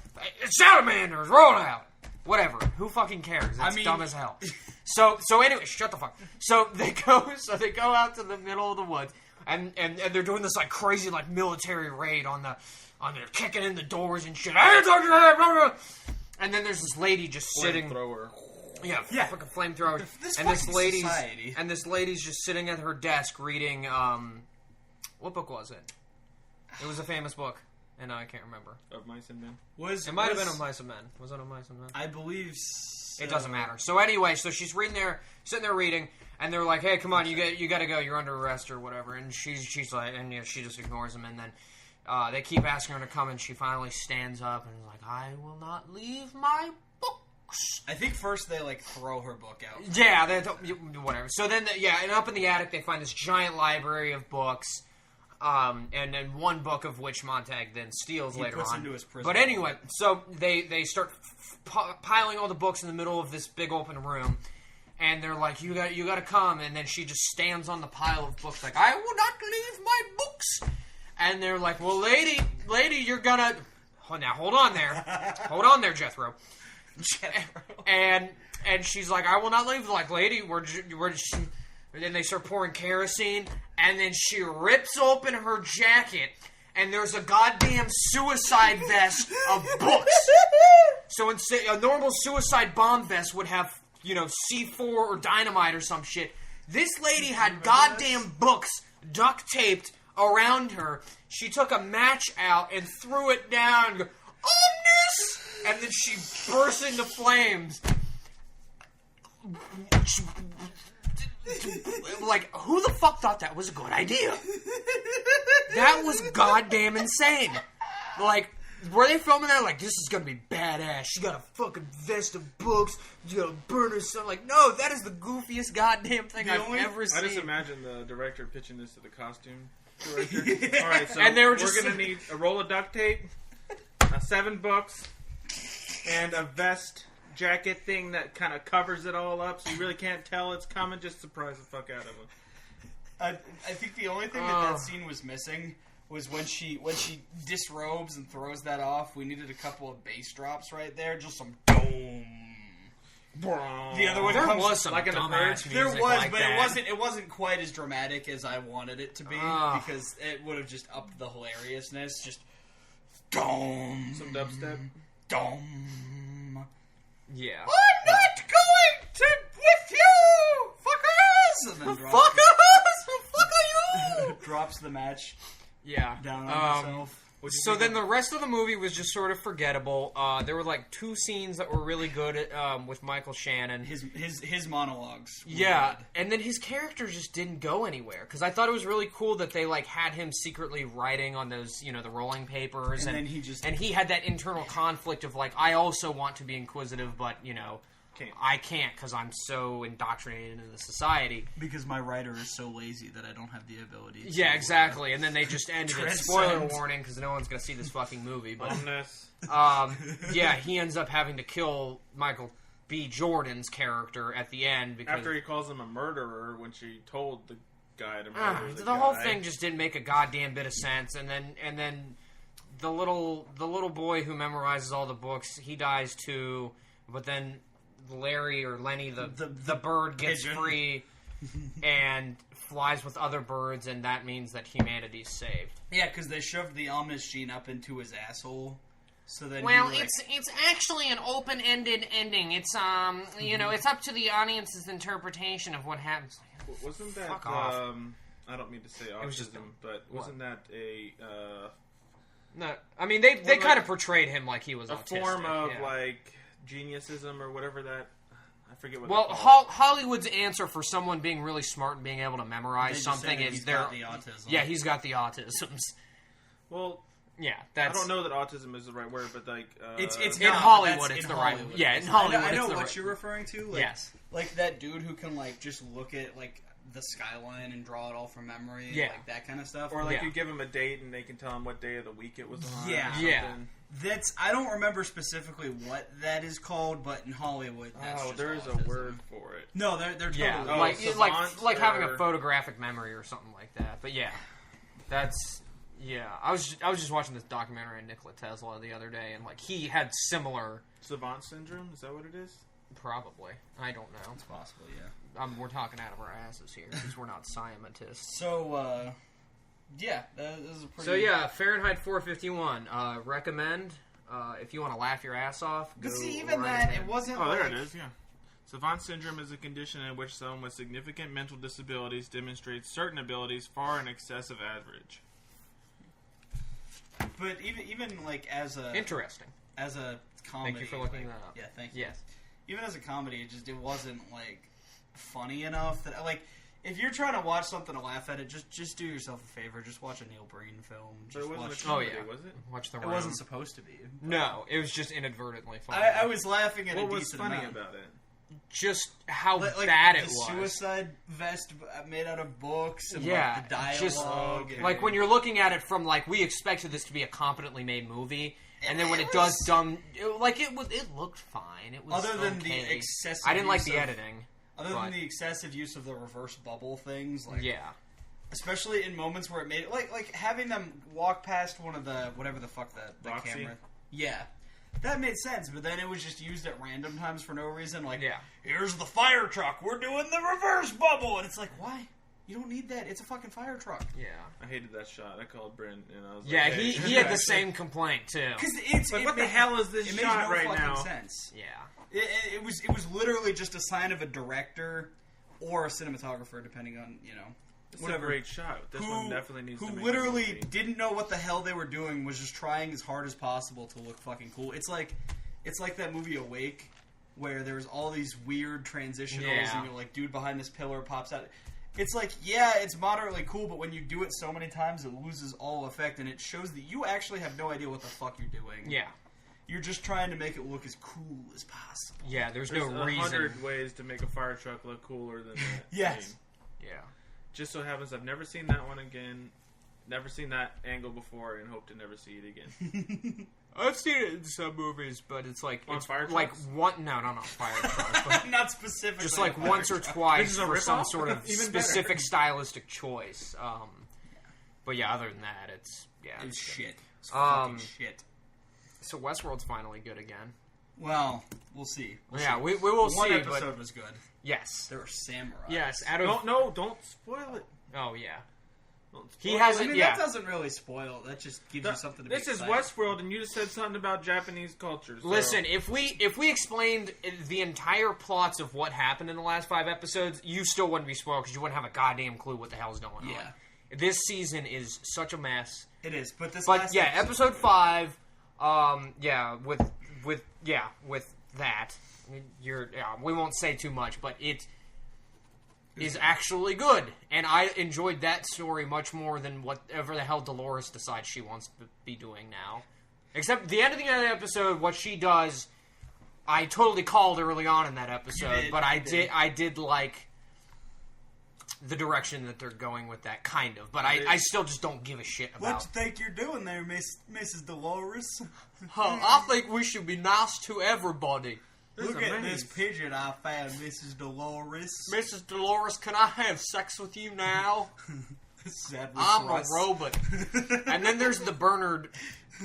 Salamanders roll out. Whatever. Who fucking cares? It's dumb as hell. So anyway, shut the fuck. So they go out to the middle of the woods, and they're doing this like crazy like military raid on they're kicking in the doors and shit. And then there's this lady just sitting. Flamethrower. Yeah, fucking flamethrower. And this lady's just sitting at her desk reading. What book was it? It was a famous book, and I can't remember. Of Mice and Men. It might have been Of Mice and Men. Was it Of Mice and Men? I believe. So. It doesn't matter. So anyway, so she's sitting there reading, and they're like, "Hey, come on, you got to go. You're under arrest or whatever." And she's like, and she just ignores him, and then They keep asking her to come, and she finally stands up and is like, I will not leave my books. I think first they, like, throw her book out. Yeah, whatever. So then, and up in the attic, they find this giant library of books, and then one book of which Montag then steals later on. Into his prison. But anyway, so they start piling all the books in the middle of this big open room, and they're like, you got to come, and then she just stands on the pile of books like, I will not leave my books. And they're like, well, lady, you're gonna... Oh, now, hold on there, Jethro. And she's like, I will not leave. Like, lady, we're just... And then they start pouring kerosene, and then she rips open her jacket, and there's a goddamn suicide vest of books. So a normal suicide bomb vest would have, C4 or dynamite or some shit. This lady had goddamn books duct taped around her. She took a match out and threw it down and go, Omnis! And then she burst into flames. Like, who the fuck thought that was a good idea? That was goddamn insane. Like, were they filming that? Like, this is gonna be badass. She got a fucking vest of books. You gotta burn her son. Like, no, that is the goofiest goddamn thing I've ever seen. I just imagine the director pitching this to the costume director. All right, so and we're gonna need a roll of duct tape, 7 books, and a vest jacket thing that kind of covers it all up, so you really can't tell it's coming. Just surprise the fuck out of them. I think the only thing that scene was missing was when she disrobes and throws that off. We needed a couple of bass drops right there, just some boom. The other one was some like dumbass music. There was, like but that. it wasn't quite as dramatic as I wanted it to be because it would have just upped the hilariousness. Just dom, some dubstep, dom. Yeah. I'm not going to with you, fuckers. And then Fuck you! drops the match. Yeah. Down on himself. So then the rest of the movie was just sort of forgettable. There were like 2 scenes that were really good with Michael Shannon. His monologues. Yeah, good. and then his character just didn't go anywhere because I thought it was really cool that they like had him secretly writing on those the rolling papers, and then he had that internal conflict of like I also want to be inquisitive, but I can't because I'm so indoctrinated into the society. Because my writer is so lazy that I don't have the ability to... Yeah, exactly. And then they just ended it. Spoiler warning, because no one's going to see this fucking movie. But he ends up having to kill Michael B. Jordan's character at the end. Because after he calls him a murderer when she told the guy to murder the whole thing just didn't make a goddamn bit of sense. And then the little boy who memorizes all the books, he dies too. But then... Larry or Lenny, the bird gets pigeon. free and flies with other birds, and that means that humanity's saved. Yeah, because they shoved the Omnis gene up into his asshole. So then it's actually an open-ended ending. It's it's up to the audience's interpretation of what happens. Wasn't that fuck off? I don't mean to say autism, but wasn't that a no? I mean they kind of portrayed him like he was a autistic, form of like geniusism or whatever that I forget what. Well, Hollywood's answer for someone being really smart and being able to memorize something is got the autism. Yeah, he's got the autisms. Well, yeah, I don't know that autism is the right word, but like it's in Hollywood, it's the right. Yeah, in Hollywood, I know it's what you're referring to. Like, yes, like that dude who can like just look at like the skyline and draw it all from memory. Yeah, like that kind of stuff. Or like you give him a date and they can tell him what day of the week it was on. Yeah. I don't remember specifically what that is called, but in Hollywood, that's just there is autism. a word for it. No, they're totally like having a photographic memory or something like that. But yeah, that's I was just watching this documentary on Nikola Tesla the other day, and like he had similar savant syndrome. Is that what it is? Probably. I don't know. It's possible. Yeah. We're talking out of our asses here because we're not scientists. So. Yeah, that is a pretty... So yeah, Fahrenheit 451. Recommend if you want to laugh your ass off. But see, even that, it wasn't. Oh, there it is. Yeah, savant syndrome is a condition in which someone with significant mental disabilities demonstrates certain abilities far in excess of average. But even like as a interesting comedy. Thank you for looking that up. Yeah, thank you. Yes. Even as a comedy, it wasn't like funny enough that like. If you're trying to watch something to laugh at it, just do yourself a favor. Just watch a Neil Breen film. Just watch. Was it? Watch The It Room. wasn't supposed to be. No, it was just inadvertently funny. I was laughing at what a was decent funny amount. about it? Just how Like bad it the was. suicide vest made out of books and Yeah, like the dialogue. just and, like when you're looking at it from like we expected this to be a competently made movie, and then when it does dumb, it looked fine. It was other than okay. the excessive. I didn't like use the of- editing. Other than the excessive use of the reverse bubble things, like Yeah. especially in moments where it made it like having them walk past one of the whatever the fuck the Roxy? camera. Yeah. That made sense, but then it was just used at random times for no reason. Like, Yeah. here's the fire truck. We're doing the reverse bubble, and it's like, why? You don't need that. It's a fucking fire truck. Yeah. I hated that shot. I called Brent and I was Yeah, like, hey, he had the same complaint too. Because it's Like, what the hell is this it shot makes no right fucking now? sense. Yeah. It was literally just a sign of a director or a cinematographer, depending on It's whatever. a great shot. This one definitely needs to Who make a literally movie. didn't know what the hell they were doing, was just trying as hard as possible to look fucking cool. It's like that movie Awake, where there's all these weird transitionals, Yeah. and you're like, dude behind this pillar pops out. It's like, yeah, it's moderately cool, but when you do it so many times, it loses all effect, and it shows that you actually have no idea what the fuck you're doing. Yeah. You're just trying to make it look as cool as possible. Yeah, there's There's no reason. 100 ways to make a fire truck look cooler than that. Yes. scene. Yeah. Just so happens I've never seen that one again. Never seen that angle before, and hope to never see it again. I've seen it in some movies, but it's like On it's fire like trucks? not fire trucks, but Not specifically. just like a once fire or truck. twice Which is a for some rip-off? sort of Even better. specific stylistic choice. But yeah, other than that, it's It's shit. It's Um, fucking shit. So Westworld's finally good again. Well, we'll see. Yeah, we will One see. episode But was good. yes, There were samurais. yes. Out of Don't spoil it. oh yeah, Don't he spoil hasn't. I mean, yeah, that doesn't really spoil. That just gives you something to be This is excited. Westworld, and you just said something about Japanese culture. So. listen. If we explained the entire plots of what happened in the last 5 episodes, you still wouldn't be spoiled because you wouldn't have a goddamn clue what the hell's going on. Yeah. This season is such a mess. It is, but this. But last yeah, episode 5. With that, we won't say too much, but it is actually good, and I enjoyed that story much more than whatever the hell Dolores decides she wants to be doing now. Except the end of the episode, what she does, I totally called early on in that episode, did, but you I did like the direction that they're going with that, kind of. But I still just don't give a shit What about. you think you're doing there, Mrs. Dolores? I think we should be nice to everybody. Look This is at this amazing. pigeon I found, Mrs. Dolores. Mrs. Dolores, can I have sex with you now? Sadly I'm for a us. robot. And then there's the Bernard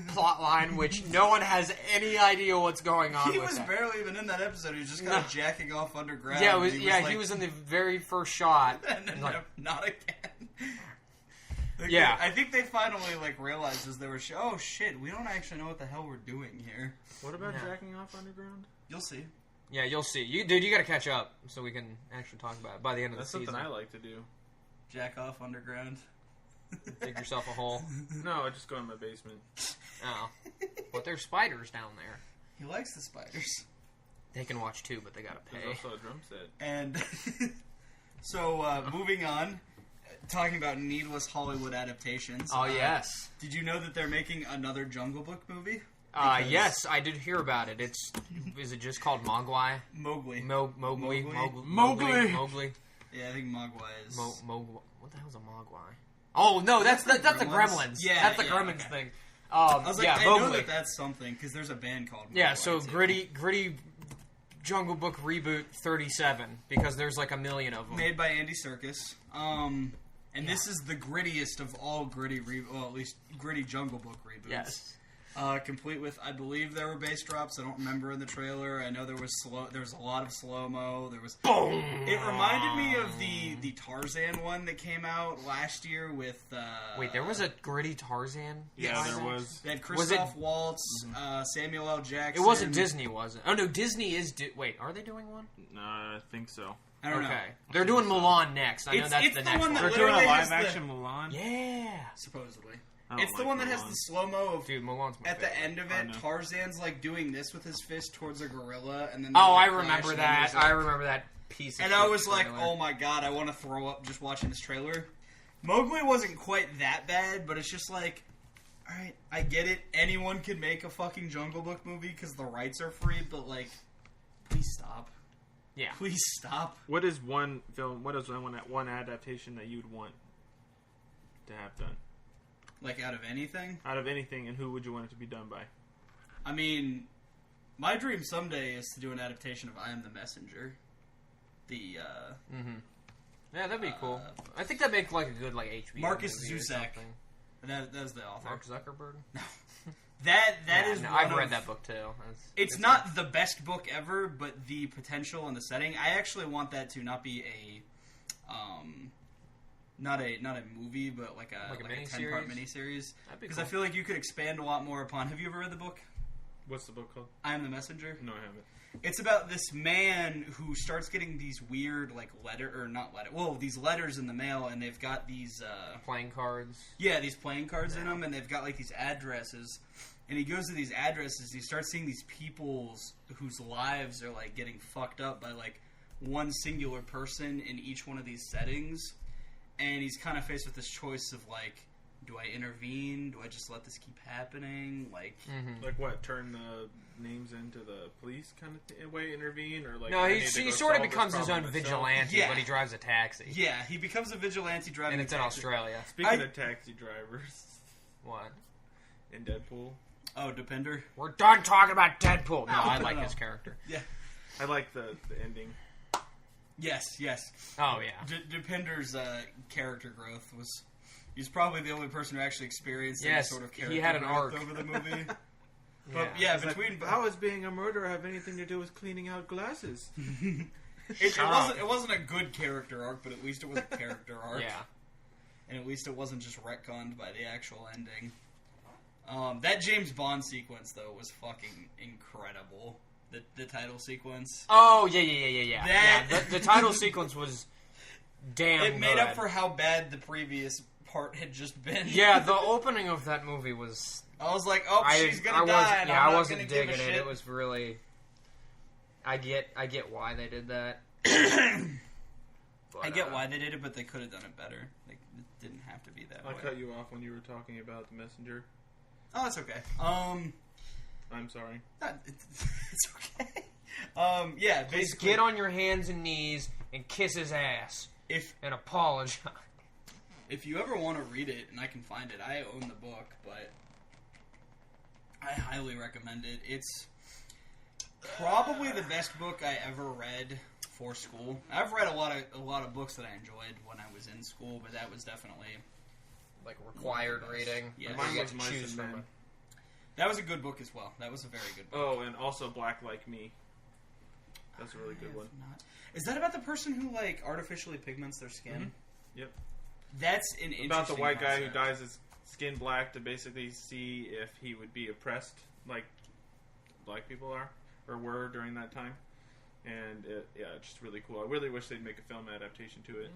plotline, which no one has any idea what's going on He with was that. barely even in that episode. He was just kind of jacking off underground. Yeah, and he was in the very first shot. And then Like, not again. Yeah. I think they finally realized as they were. Oh shit, we don't actually know what the hell we're doing here. What about Yeah. jacking off underground? You'll see. yeah, you'll see. You got to catch up so we can actually talk about it by the end of That's the season. something I like to do. Jack off underground. Dig yourself a hole. No, I just go in my basement. Oh, but there's spiders down there. He likes the spiders. They can watch too, but they gotta There's pay. also a drum set. And so, moving on, talking about needless Hollywood adaptations. Oh yes. Did you know that they're making another Jungle Book movie? Because Yes, I did hear about it. Is it just called Mogwai? Mowgli. Mowgli. Mowgli. Mowgli. Yeah, I think Mogwai is. Mowgli. What the hell's a Mogwai? Oh no, that's the Gremlins. Yeah, that's the yeah, Gremlins okay. thing. I was like, yeah, I know Mowgli. that that's something because there's a band called. Yeah, Mogwai, so too. gritty Jungle Book reboot 37 because there's like a million of them. Made by Andy Serkis. And this is the grittiest of all gritty, at least gritty Jungle Book reboots. Yes. Complete with, I believe there were bass drops. I don't remember in the trailer. I know there was a lot of slow mo. There was. Boom. It reminded me of the Tarzan one that came out last year with. Wait, there was a gritty Tarzan. Yeah, Yes. there was. They had Was it- Christoph Waltz, Samuel L. Jackson. It wasn't Disney, was it? Oh no, Disney is. Wait, are they doing one? No, I think so. I don't know. Okay, they're doing Mulan next. I know It's- that's it's the the next one one. that They're doing a literally has live the- action Mulan. Yeah, Supposedly. I don't It's the like one that has Mulan. the slow mo of. dude, Mulan's my At the favorite. end of I it, know. Tarzan's doing this with his fist towards a gorilla, and then. Oh, I they, remember flash, and that. then there's, I remember that. piece of and shit I was trailer. like, oh my god, I want to throw up just watching this trailer. Mowgli wasn't quite that bad, but it's just like, alright, I get it. Anyone can make a fucking Jungle Book movie because the rights are free, but like, please stop. Yeah. Please stop. What is one adaptation that you'd want to have done? Like, out of anything? Out of anything, and who would you want it to be done by? I mean, my dream someday is to do an adaptation of I Am the Messenger. Yeah, that'd be cool. I think that'd make like a good like HBO Marcus movie or Zusak. something. That's the author. Mark Zuckerberg? That is. No, one I've read of- that book too. It's not the best book ever, but the potential and the setting. I actually want that to not be not a movie, but like a 10-part miniseries. Because cool. I feel like you could expand a lot more upon. Have you ever read the book? What's the book called? I Am the Messenger. No, I haven't. It's about this man who starts getting these weird these letters in the mail, and they've got these playing cards. Yeah, these playing cards in them, and they've got like these addresses. And he goes to these addresses, and he starts seeing these people's whose lives are like getting fucked up by like one singular person in each one of these settings. And he's kind of faced with this choice of like, do I intervene? Do I just let this keep happening? Like, like what? Turn the names into the police kind of way? Intervene or like? No, he sort of becomes his own vigilante, but he drives a taxi. Yeah, he becomes a vigilante driving. And it's in Australia. Speaking of taxi drivers, what? In Deadpool. Oh, Depender. We're done talking about Deadpool. No, I like his character. Yeah, I like the ending. Yes. Oh yeah. Depender's character growth was. He's probably the only person who actually experienced any sort of character he had an growth arc over the movie. But between how does being a murderer have anything to do with cleaning out glasses? it wasn't a good character arc, but at least it was a character arc. Yeah, and at least it wasn't just retconned by the actual ending. That James Bond sequence though was fucking incredible. The title sequence. Oh yeah. The title sequence was damn. It made good. up for how bad the previous part had just been. Yeah, the opening of that movie was. I was like, oh, she's gonna die. I wasn't digging it. It was really. I get why they did that. But, I get why they did it, but they could have done it better. Like, it didn't have to be that way. I cut you off when you were talking about the messenger. Oh, that's okay. I'm sorry. It's okay. Yeah, basically. Just get on your hands and knees and kiss his ass. And apologize. If you ever want to read it, and I can find it, I own the book, but I highly recommend it. It's probably the best book I ever read for school. I've read a lot of books that I enjoyed when I was in school, but that was definitely like required reading. Yeah, mine was Mice and Men. That was a good book as well. That was a very good book. Oh, and also Black Like Me. That's a really good one. Is that about the person who like artificially pigments their skin? Mm-hmm. Yep. That's an interesting about the white concept. guy who dyes his skin black to basically see if he would be oppressed like black people are or were during that time. And it's just really cool. I really wish they'd make a film adaptation to it.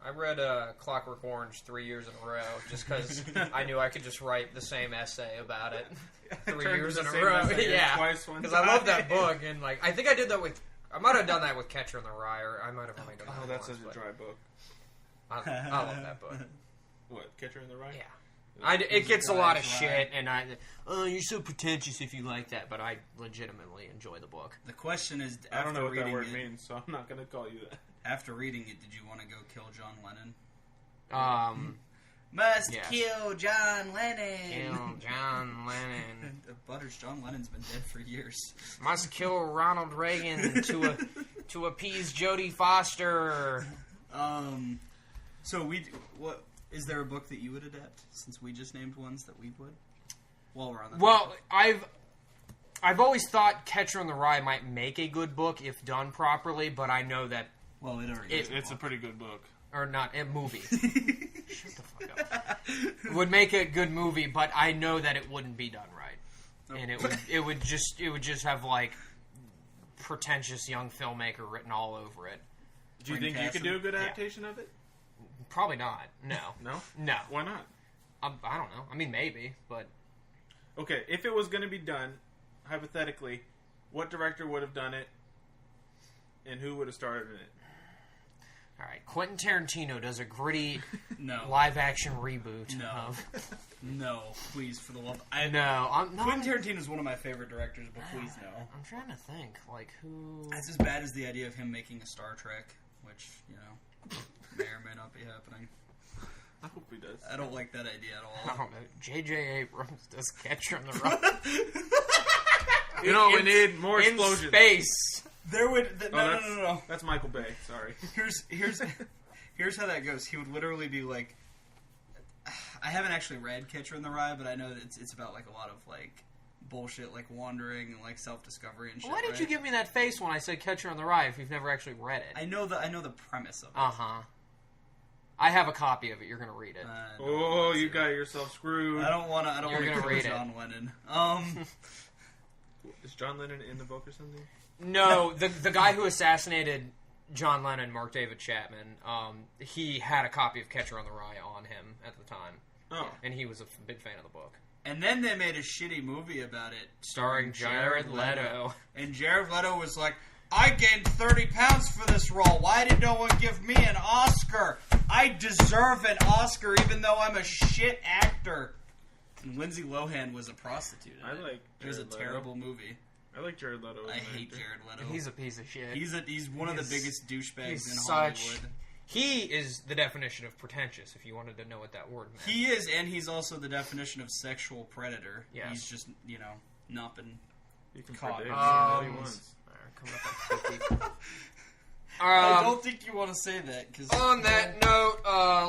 I read Clockwork Orange 3 years in a row just because I knew I could just write the same essay about it 3 years in a row. Yeah, because I love that book, and like I think I did that with. I might have done that with Catcher in the Rye, or I might have only done that. Oh, that's once, such a dry book. I love that book. What, Catcher in the Rye? Yeah. It gets a lot of shit, and you're so pretentious if you like that, but I legitimately enjoy the book. The question is, I don't know what that word means, so I'm not going to call you that. After reading it, did you want to go kill John Lennon? Must kill John Lennon. Kill John Lennon. Butters, John Lennon's been dead for years. Must kill Ronald Reagan to appease Jodie Foster. So what is there a book that you would adapt? Since we just named ones that we would. While we're on that. Well, I've always thought Catcher in the Rye might make a good book if done properly, but I know that. Well, it already is. It's a pretty good book. Or not a movie. Shut the fuck up. Would make a good movie, but I know that it wouldn't be done right, and it would just have like pretentious young filmmaker written all over it. Do you think you could do a good adaptation of it? Probably not. No. No. Why not? I don't know. I mean, maybe, but okay. If it was going to be done, hypothetically, what director would have done it? and who would have starred in it? All right, Quentin Tarantino does a gritty No. live-action reboot. No. No, please, for the love. Quentin Tarantino is one of my favorite directors, but please no. I'm trying to think, like, who... That's as bad as the idea of him making a Star Trek, which, you know, may or may not be happening. I hope he does. I don't like that idea at all. I don't know. J.J. Abrams does Catcher in the Rye. You know, we need more explosions. In space. There would... No. That's Michael Bay, sorry. Here's how that goes. He would literally be like... I haven't actually read Catcher in the Rye, but I know that it's about, like, a lot of, like, bullshit, like, wandering and, like, self-discovery and shit. Why did you give me that face when I said Catcher in the Rye if you've never actually read it? I know the premise of it. Uh-huh. I have a copy of it. You're going to read it. You got yourself screwed. I don't want to read John Lennon. Is John Lennon in the book or something? No, the guy who assassinated John Lennon, Mark David Chapman, he had a copy of Catcher in the Rye on him at the time. Oh. And he was a big fan of the book. And then they made a shitty movie about it. Starring Jared Leto. And Jared Leto was like, I gained 30 pounds for this role. Why did no one give me an Oscar? I deserve an Oscar even though I'm a shit actor. And Lindsay Lohan was a prostitute. It was a terrible movie. I like Jared Leto. I hate Jared Leto. He's a piece of shit. He's one of the biggest douchebags in Hollywood. He is the definition of pretentious, if you wanted to know what that word meant. He is, and he's also the definition of sexual predator. Yes. He's just, not been caught. Coming up on 50. I don't think you want to say that. Cause on that note,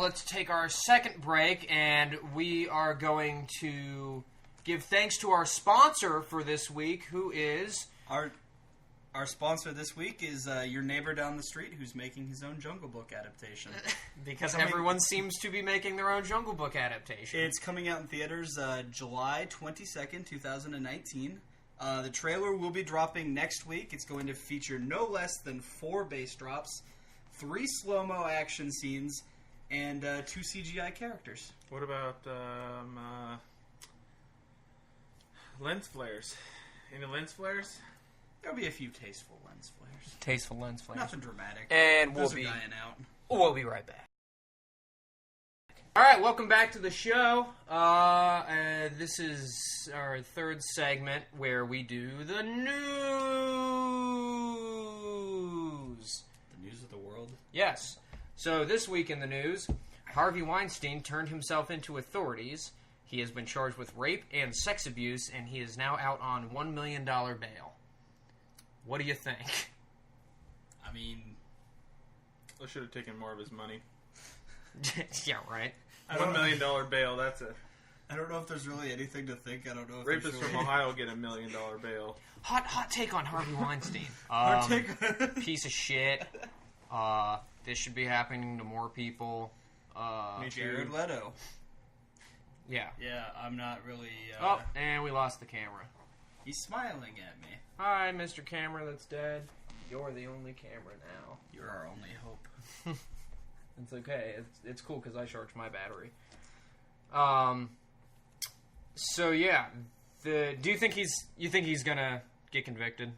let's take our second break, and we are going to give thanks to our sponsor for this week, who is... Our sponsor this week is your neighbor down the street who's making his own Jungle Book adaptation. Because everyone seems to be making their own Jungle Book adaptation. It's coming out in theaters July 22nd, 2019. The trailer will be dropping next week. It's going to feature no less than 4 bass drops, 3 slow-mo action scenes, and 2 CGI characters. What about lens flares? Any lens flares? There'll be a few tasteful lens flares. Tasteful lens flares. Nothing dramatic. And Those are dying out. We'll be right back. All right, welcome back to the show. This is our third segment where we do the news. The news of the world? Yes. So this week in the news, Harvey Weinstein turned himself into authorities. He has been charged with rape and sex abuse, and he is now out on $1 million bail. What do you think? I mean... I should have taken more of his money. Yeah, right. $1 million bail, that's it. I don't know if there's really anything to think. I don't know if rapists from Ohio get $1 million bail. Hot take on Harvey Weinstein. Hot take. Piece of shit. This should be happening to more people. Jared Leto. Yeah. Yeah, I'm not really... Oh, and we lost the camera. He's smiling at me. Hi, Mr. Camera that's dead. You're the only camera now. You're our only hope. It's okay. It's cool because I charged my battery. So yeah, do you think he's gonna get convicted?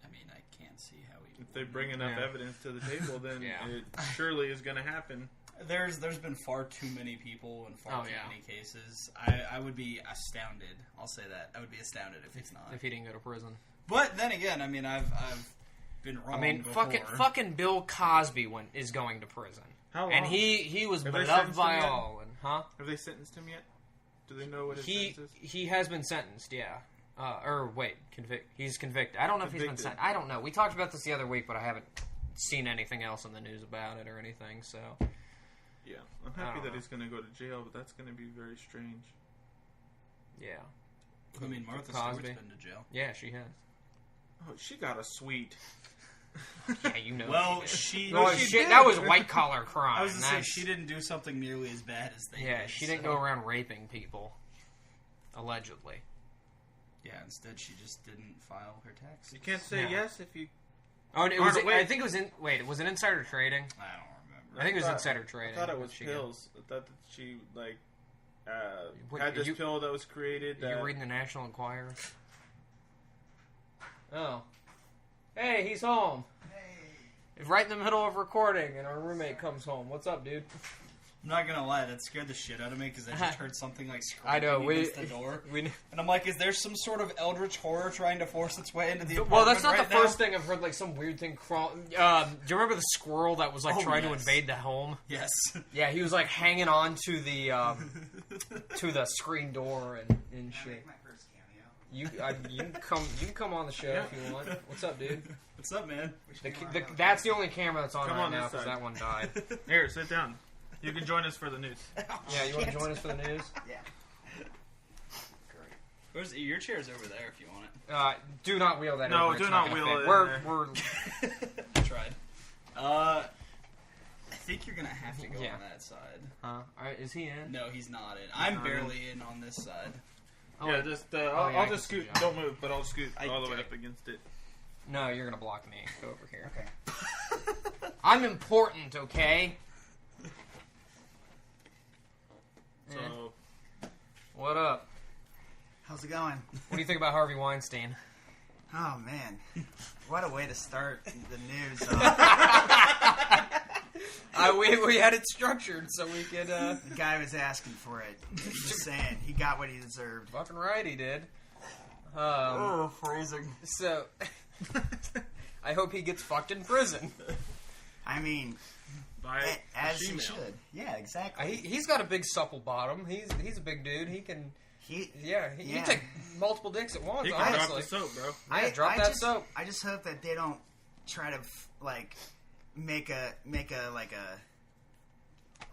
I mean, I can't see how he. If they bring enough evidence to the table, then it surely is gonna happen. There's been far too many people and far too many cases. I would be astounded. I'll say that. I would be astounded if it's not. If he didn't go to prison. But then again, I mean, I've been wrong. I mean, before. fucking Bill Cosby is going to prison. How long? And he was beloved by all. And have they sentenced him yet? Do they know what his sentence is? He has been sentenced. Yeah. He's convicted. I don't know if he's been sentenced. I don't know. We talked about this the other week, but I haven't seen anything else in the news about it or anything. So. Yeah, I'm happy that he's going to go to jail, but that's going to be very strange. Yeah. I mean, Martha Stewart's been to jail. Yeah, she has. Oh, she got a suite. Yeah, you know. Well, that was white collar crime. I was going to say she didn't do something nearly as bad as they did. Yeah, she didn't go around raping people, allegedly. Yeah, instead she just didn't file her taxes. You can't say yes if you. Oh, and I think it was in. Wait, was it insider trading? I don't remember. I think it was insider trading. I thought it was pills. I thought that she had this pill that was created. Are you reading the National Enquirer? Oh. Hey, he's home. Hey. right in the middle of recording, and our roommate comes home. What's up, dude? I'm not gonna lie, that scared the shit out of me because I just heard something like I know, screaming against the door. And I'm like, is there some sort of eldritch horror trying to force its way into the apartment? Well, that's not right the now? first thing I've heard, like some weird thing crawl. Do you remember the squirrel that was like trying to invade the home? Yes. Yeah, he was like hanging on to the screen door and shit. My first cameo. You can come on the show if you want. What's up, dude? What's up, man? That's the only camera that's on Come right on now this because side. that one died. Here, sit down. You can join us for the news. Yeah, you want to join us for the news? Yeah. Great. Your chair's over there if you want it. Do not wheel that. No, over. do It's not gonna wheel fit. it We're I tried. I think you're gonna have to go on that side. Is he in? No, he's not in. I'm barely in on this side. Yeah, just I I'll can just see scoot. you. Don't move, but I'll scoot I all the way did. up against it. No, you're gonna block me. Go over here. Okay. I'm important, okay? So What up? How's it going? What do you think about Harvey Weinstein? Oh man, what a way to start the news. We had it structured so we could. The guy was asking for it. Just saying, he got what he deserved. Fucking right, he did. Phrasing. So, I hope he gets fucked in prison. I mean, by as he female. should. Yeah, exactly. He's got a big supple bottom. He's a big dude. He can. He Yeah. take multiple dicks at once. He can drop Honestly, the soap, bro. drop that just, soap. I just hope that they don't try to make a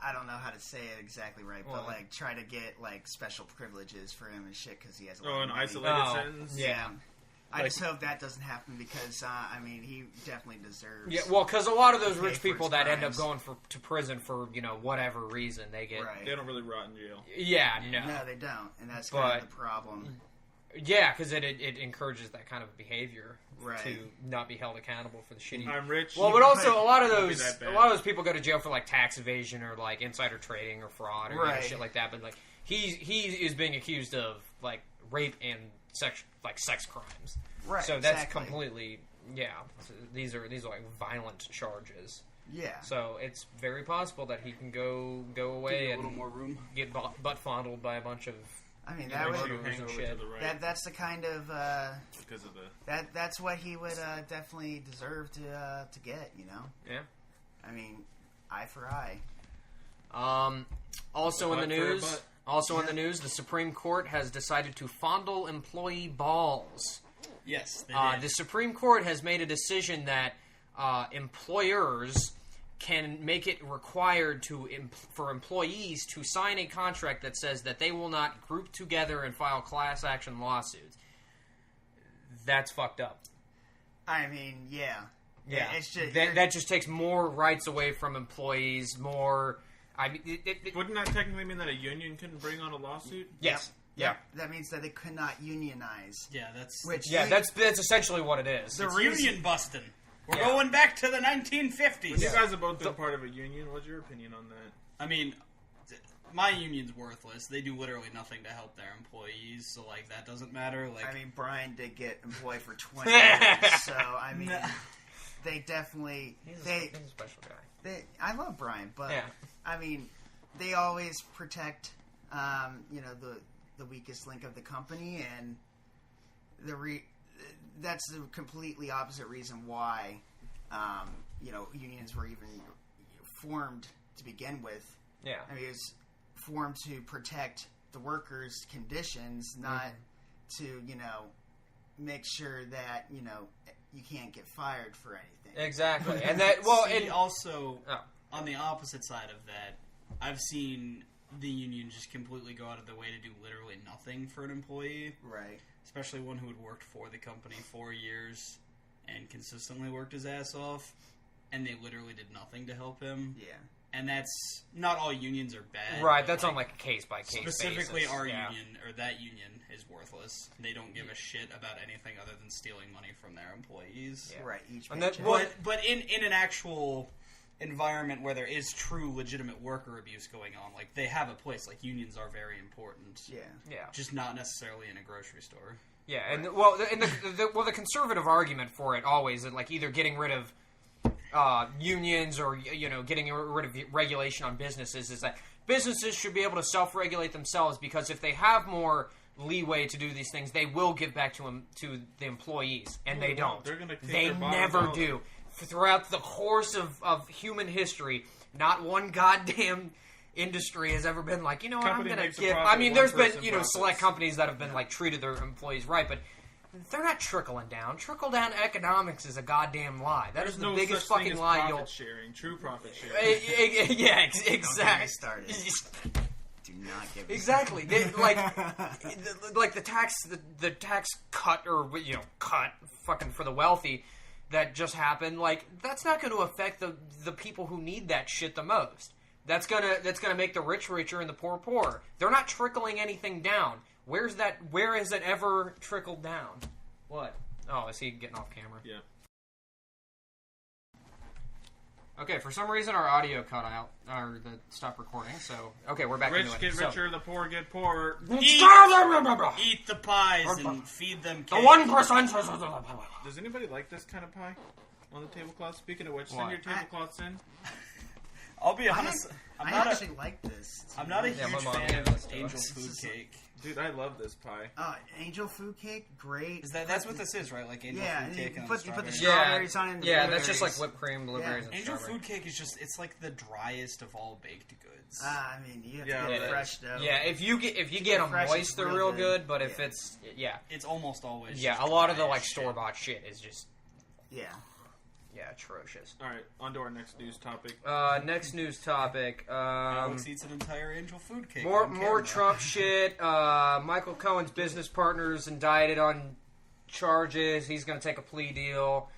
I don't know how to say it exactly right, but What? like try to get like special privileges for him and shit because he has a lot Oh, of an money. isolated sentence. Yeah. I Like- just hope that doesn't happen because I mean he definitely deserves. Yeah, well, because a lot of those Pay rich for people his that end up crimes. going to prison for whatever reason they get. Right. They don't really rot in jail. Yeah, no. No, they don't, and that's kind But- of the problem. Yeah, because it encourages that kind of behavior Right. to not be held accountable for the shitty. I'm rich. Well, but also a lot of Won't be those that bad. people go to jail for like tax evasion or like insider trading or fraud or Right. shit like that. But like he is being accused of like rape and sex crimes. Right. So that's exactly. completely So these are like violent charges. Yeah. So it's very possible that he can go away a and little more room. get butt fondled by a bunch of. I mean Make that sure you would hang over to shit. the right that's the kind of because of the. that's what he would definitely deserve to get. You know. Yeah. I mean, eye for eye. Also in the butt for a news, butt. the Supreme Court has decided to fondle employee balls. Yes, they did. The Supreme Court has made a decision that employers can make it required for employees to sign a contract that says that they will not group together and file class action lawsuits. That's fucked up. I mean, yeah. Yeah, It's just that just takes more rights away from employees. More, I mean, Wouldn't that technically mean that a union couldn't bring on a lawsuit? yes, Yep. That means that they could not unionize. Yeah, that's Which yeah, that's essentially what it is. it's union busting. We're Yeah. going back to the 1950s. You guys have both been part of a union. What's your opinion on that? I mean, my union's worthless. They do literally nothing to help their employees, so like that doesn't matter. Like, I mean, Brian did get employed for 20 years, so I mean, they definitely He's a special guy. I love Brian, but Yeah. I mean, they always protect, the weakest link of the company, and that's the completely opposite reason why, unions were even formed to begin with. Yeah. I mean, it was formed to protect the workers' conditions, not to, make sure that, you can't get fired for anything. Exactly, and that well, See, and also Oh. on the opposite side of that, I've seen the union just completely go out of their way to do literally nothing for an employee, Right. especially one who had worked for the company 4 years and consistently worked his ass off, and they literally did nothing to help him. Yeah. And that's not all unions are bad. right. but, That's on like a case by case. specifically basis. our Yeah. union or that union is worthless. They don't give a shit about anything other than stealing money from their employees. Yeah. Right. Each And that- paycheck. well, But in an actual environment where there is true legitimate worker abuse going on, like they have a place. Like unions are very important. yeah. Yeah. Just not necessarily in a grocery store. Yeah, and well, the conservative argument for it always is like either getting rid of unions or getting rid of regulation on businesses is that businesses should be able to self-regulate themselves, because if they have more leeway to do these things, they will give back to the employees, and they don't. They're gonna take they their never do. Throughout the course of human history, not one goddamn industry has ever been like, I'm going to give. I mean, there's been select companies that have been like treated their employees right, but they're not trickling down. Trickle down economics is a goddamn lie. That is the biggest fucking lie you'll. True profit sharing. Yeah, exactly. Started. Do not get me exactly. Like the tax cut or cut fucking for the wealthy that just happened. Like, that's not going to affect the people who need that shit the most. That's gonna make the rich richer and the poor poorer. They're not trickling anything down. Where has it ever trickled down? What? Oh, is he getting off camera? Yeah. Okay, for some reason our audio cut out, or stopped recording, so... Okay, we're back into it. Rich get richer, the poor get poorer. Eat the pies and feed them cake. The 1%... Does anybody like this kind of pie on the tablecloth? Speaking of which, send your tablecloths in. I'll be honest. I actually like this. I'm not a huge fan of angel food cake. Dude, I love this pie. Angel food cake, great. That's what this is, right? Like angel food cake. You put the strawberries on it. Yeah, that's just like whipped cream, blueberries, and angel strawberry. Food cake is it's like the driest of all baked goods. I mean, you have to get fresh dough. Yeah, if you get them moist, they're real good. But if it's it's almost always. Yeah, a lot of the like store bought shit is just atrocious. All right, on to our next news topic. Next news topic. Alex eats an entire angel food cake. More Trump shit. Michael Cohen's business partners indicted on charges. He's going to take a plea deal.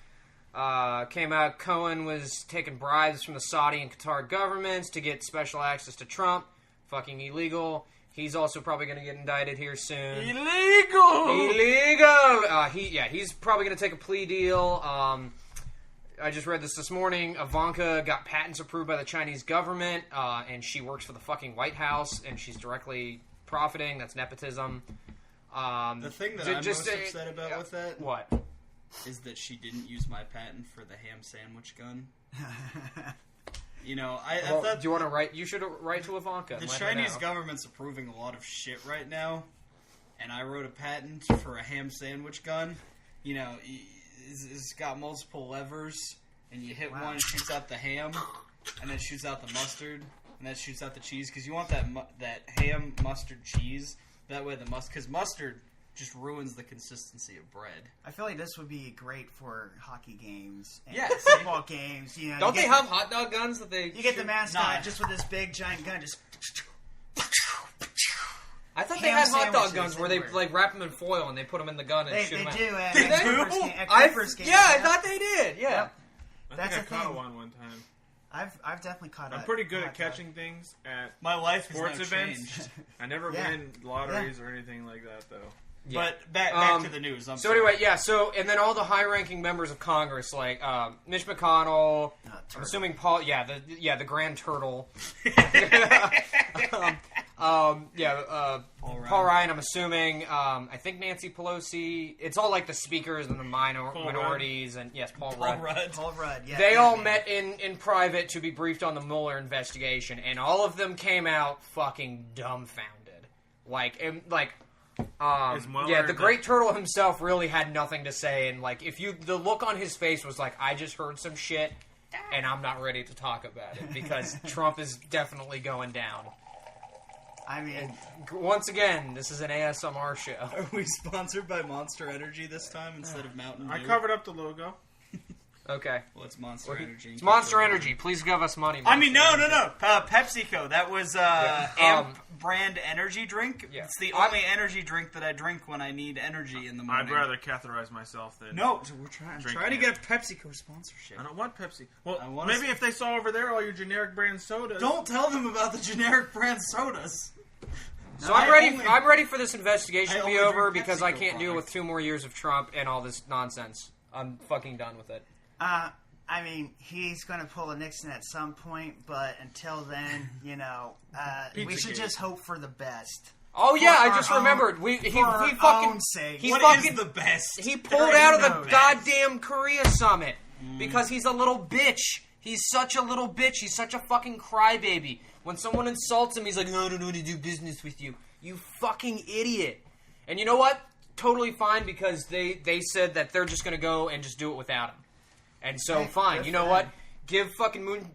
Came out Cohen was taking bribes from the Saudi and Qatar governments to get special access to Trump. Fucking illegal. He's also probably going to get indicted here soon. Illegal. He's probably going to take a plea deal. I just read this morning. Ivanka got patents approved by the Chinese government, and she works for the fucking White House, and she's directly profiting. That's nepotism. The thing that I'm most upset about with that what is that she didn't use my patent for the ham sandwich gun. I thought... Do you want to write? You should write to Ivanka. The Chinese government's approving a lot of shit right now, and I wrote a patent for a ham sandwich gun. It's got multiple levers, and you hit one, it shoots out the ham, and then it shoots out the mustard, and then it shoots out the cheese, because you want that ham, mustard, cheese. That way because mustard just ruins the consistency of bread. I feel like this would be great for hockey games and Yeah. football games. Don't they have hot dog guns that they... You get the mascot just with this big, giant gun, just... I thought they had hot dog guns where they like wrap them in foil and they put them in the gun and shoot them out. They do. They do? I thought they did. Yeah. Yep. I caught one time. I've definitely caught. I'm pretty good at catching things at my life sports has now events. changed. I never win lotteries or anything like that, though. Yeah. But back to the news. And then all the high-ranking members of Congress, like Mitch McConnell, I'm assuming Paul, the Grand Turtle, Paul Ryan, I'm assuming, I think Nancy Pelosi. It's all like the speakers and the minorities, and yes, Paul Rudd. Yeah, they all met in private to be briefed on the Mueller investigation, and all of them came out fucking dumbfounded, the Great Turtle himself really had nothing to say, and the look on his face was like, I just heard some shit, and I'm not ready to talk about it because Trump is definitely going down. I mean, and once again, this is an ASMR show. Are we sponsored by Monster Energy this time instead of Mountain Dew? I covered up the logo. Okay. Well, it's Monster Energy. It's Monster Energy. Please give us money. No. PepsiCo. That was Amp brand energy drink. Yeah. It's the only energy drink that I drink when I need energy in the morning. I'd rather catheterize myself than... No, we're trying to get a PepsiCo sponsorship. I don't want Pepsi. Well, maybe if they saw over there all your generic brand sodas... Don't tell them about the generic brand sodas. So I'm ready for this investigation to be over because I can't deal with 2 more years of Trump and all this nonsense. I'm fucking done with it. I mean, he's going to pull a Nixon at some point, but until then, we should just hope for the best. Oh yeah, I just remembered. He fucking sake. What is the best? He pulled out of the goddamn Korea summit. Because he's a little bitch. He's such a little bitch. He's such a fucking crybaby. When someone insults him, he's like, no, I don't know how to do business with you. You fucking idiot. And you know what? Totally fine, because they said that they're just going to go and just do it without him. And so, fine. You know what? Give fucking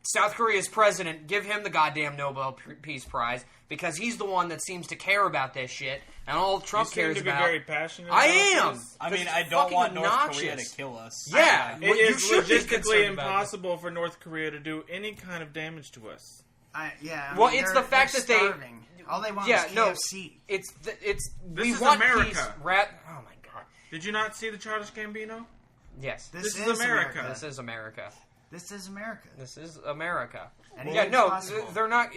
South Korea's president, give him the goddamn Nobel Peace Prize, because he's the one that seems to care about this shit, and all Trump cares about. You seem to be very passionate. I am. I mean, I don't want North Korea to kill us. Yeah, it is logistically impossible for North Korea to do any kind of damage to us. Well, it's the fact that starving. All they want is KFC. This is America. Peace. Oh my god! Did you not see the Childish Gambino? Yes. This is America. This is America. This is America. This is America. They're not.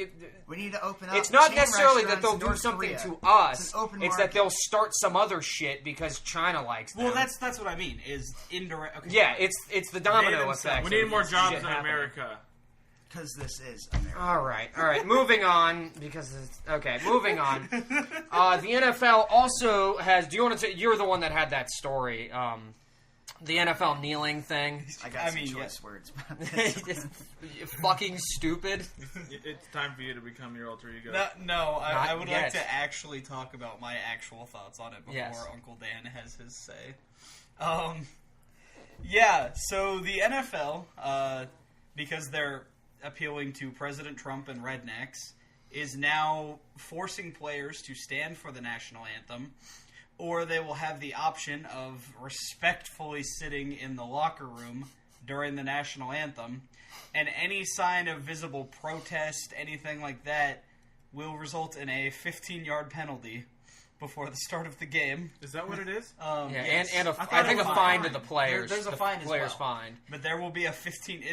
We need to open up. It's not necessarily that they'll do something Korea. to us. It's that they'll start some other shit because China likes them. Well, that's what I mean. Is indirect. Okay. Yeah, it's the domino effect. We need more jobs in America. Because this is America. All right. Moving on, moving on. The NFL also has. Do you want to? You're the one that had that story. The NFL kneeling thing. I got some choice words. It's fucking stupid. It's time for you to become your alter ego. I would like to actually talk about my actual thoughts on it before Uncle Dan has his say. So the NFL, because they're appealing to President Trump and rednecks, is now forcing players to stand for the national anthem, or they will have the option of respectfully sitting in the locker room during the national anthem, and any sign of visible protest, anything like that, will result in a 15-yard penalty before the start of the game. Is that what it is? Yes. and I think a fine to the players. There's a fine as well. Players fined. But there will be a 15...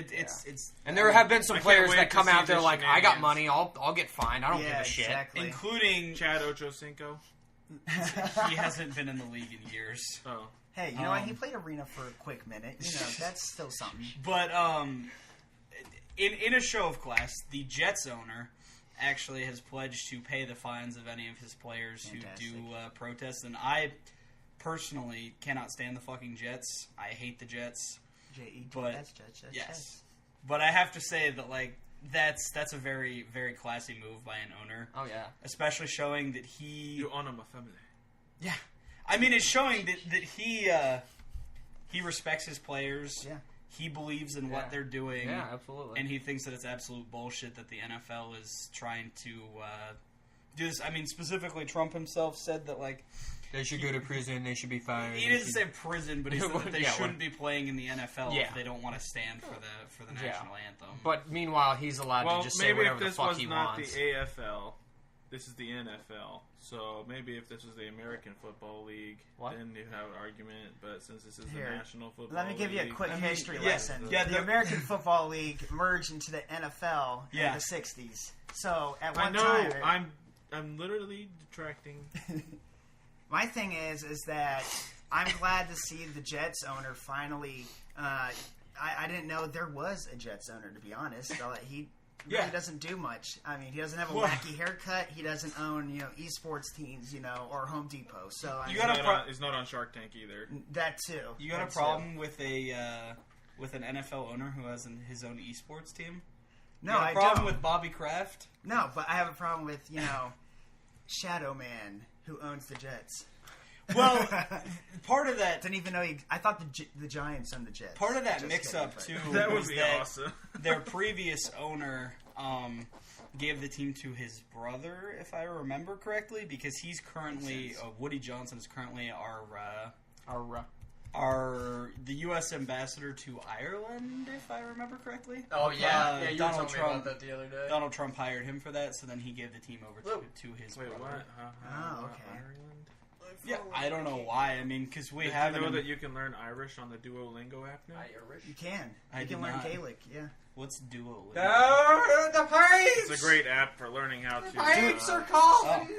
And there have been some players that come out there like, I got money, I'll get fined, I don't give a shit. Exactly. Including... Chad Ochocinco. He hasn't been in the league in years. Oh. Hey, you know what? He played arena for a quick minute. You know, that's still something. But in a show of class, the Jets owner actually has pledged to pay the fines of any of his players who do protest. And I personally cannot stand the fucking Jets. I hate the Jets. Jets. Yes. But I have to say that, like, that's a very, very classy move by an owner. Oh, yeah. Especially showing that he... You honor my family. Yeah. I mean, it's showing that he respects his players. Yeah. He believes in what they're doing. Yeah, absolutely. And he thinks that it's absolute bullshit that the NFL is trying to do this. I mean, specifically, Trump himself said that, like... They should go to prison, they should be fired. He didn't say prison, but he said that they shouldn't be playing in the NFL if they don't want to stand for the national anthem. But meanwhile, he's allowed to just say whatever the fuck he wants. Maybe if this was not the AFL, this is the NFL. So maybe if this was the American Football League, then you'd have an argument. But since this is the National Football League... Let me give you a quick history lesson. Yeah, the American Football League merged into the NFL in the 60s. So at one time... I'm literally detracting... My thing is that I'm glad to see the Jets owner finally. I didn't know there was a Jets owner, to be honest. He really doesn't do much. I mean, he doesn't have a wacky haircut. He doesn't own esports teams, or Home Depot. So he's not on Shark Tank either. That too. You got a problem with an NFL owner who has his own esports team? No, I don't. Problem with Bobby Kraft? No, but I have a problem with Shadow Man, who owns the Jets. Well, part of that... Didn't even know I thought the Giants owned the Jets. Part of that mix-up, too, that was would be awesome. Their previous owner gave the team to his brother, if I remember correctly, because he's currently... Woody Johnson is currently the U.S. ambassador to Ireland, if I remember correctly. Oh, yeah. You Donald Trump, about that the other day. Donald Trump hired him for that, so then he gave the team over to his brother. What? Okay. Ireland? Yeah, I don't know why. I mean, because we Did have... you know that you can learn Irish on the Duolingo app now? You can. You can learn Gaelic, yeah. What's Duolingo? The pipes! It's a great app for learning how to... Pipes are calling!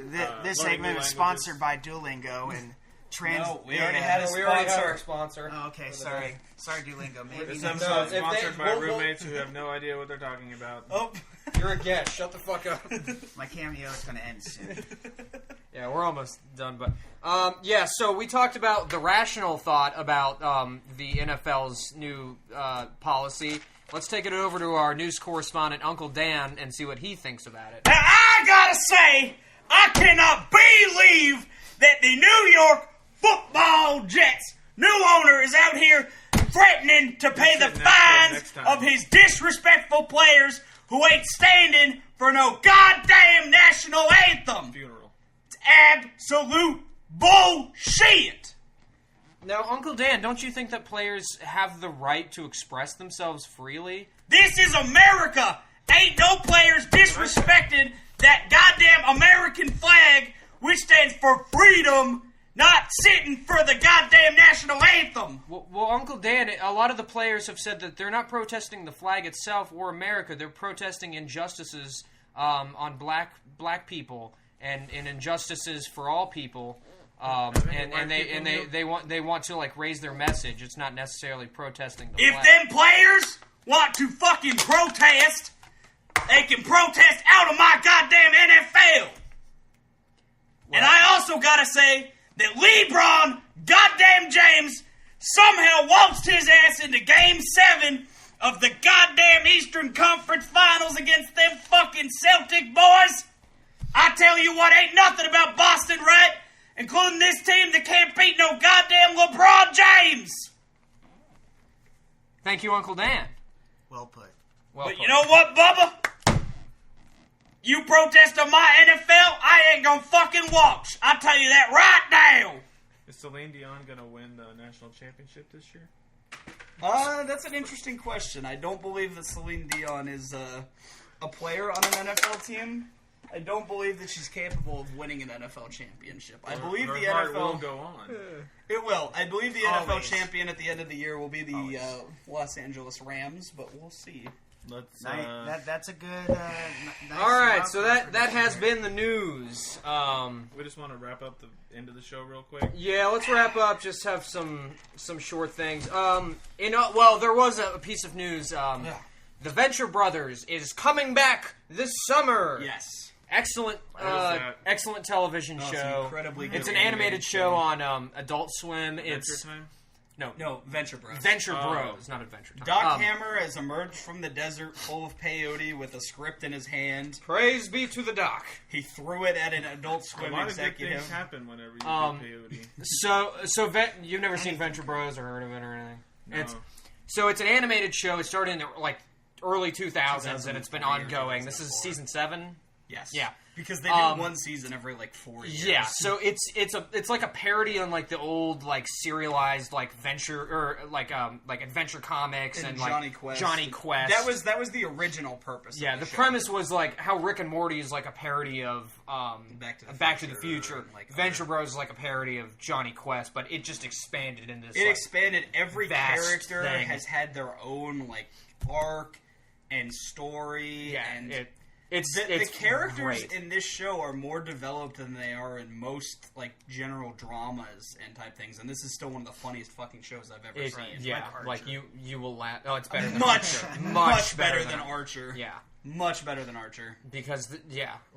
This segment is sponsored by Duolingo and... No, we already had a sponsor. Sponsor. Oh, okay, sorry. Sorry, Duolingo. Maybe this episode is sponsored by roommates who have no idea what they're talking about. Oh, you're a guest. Shut the fuck up. My cameo is going to end soon. Yeah, we're almost done, but so we talked about the rational thought about the NFL's new policy. Let's take it over to our news correspondent, Uncle Dan, and see what he thinks about it. Now, I gotta say, I cannot believe that the New York Football Jets' new owner is out here threatening to pay the fines of his disrespectful players who ain't standing for no goddamn national anthem. Funeral. It's absolute bullshit. Now, Uncle Dan, don't you think that players have the right to express themselves freely? This is America. Ain't no players disrespecting that goddamn American flag, which stands for freedom, not sitting for the goddamn national anthem. Well, Uncle Dan, a lot of the players have said that they're not protesting the flag itself or America. They're protesting injustices on black people and injustices for all people. And they want to like raise their message. It's not necessarily protesting the flag. If them players want to fucking protest, they can protest out of my goddamn NFL. And I also gotta say that LeBron goddamn James somehow waltzed his ass into Game 7 of the goddamn Eastern Conference Finals against them fucking Celtic boys. I tell you what, ain't nothing about Boston right, including this team that can't beat no goddamn LeBron James. Thank you, Uncle Dan. Well put. But you know what, Bubba? You protest on my NFL, I ain't gonna fucking watch. I'll tell you that right now. Is Celine Dion gonna win the national championship this year? That's an interesting question. I don't believe that Celine Dion is a player on an NFL team. I don't believe that she's capable of winning an NFL championship. I believe the NFL will go on. It will. I believe the Always. NFL champion at the end of the year will be the Los Angeles Rams, but we'll see. Let's. That's a good. Nice All right, so outcome that for has this been the news. We just want to wrap up the end of the show real quick. Yeah, let's wrap up. Just have some short things. Well, there was a piece of news. The Venture Brothers is coming back this summer. Yes. Excellent, excellent television show. Incredibly good. It's an animated show on Adult Swim. Adventure Time? No, Venture Bros. Venture Bros, not Adventure Time. Doc Hammer has emerged from the desert full of peyote with a script in his hand. Praise be to the Doc. He threw it at an Adult A Swim lot of good executive. things happen whenever you do peyote. So you've never seen Venture Bros or heard of it or anything? No. It's an animated show. It started in the early 2000s and it's been ongoing. This is season 7. Yes. Yeah. Because they do one season every 4 years. Yeah, so it's like a parody on like the old like serialized like venture or like adventure comics and Johnny like Quest. Johnny Quest. That was the original purpose. Yeah, of the the show. premise was like how Rick and Morty is like a parody of Back to the Future. and, like, Venture Bros is like a parody of Johnny Quest, but it just expanded in this. It expanded. Every vast character thing. has had their own like arc and story. Yeah, and the characters great. in this show are more developed than they are in most like general dramas and type things. And this is still one of the funniest fucking shows I've ever seen. Yeah, like you will laugh. Oh, it's better than much Archer. much better than Archer. Yeah. Much better than Archer. Because,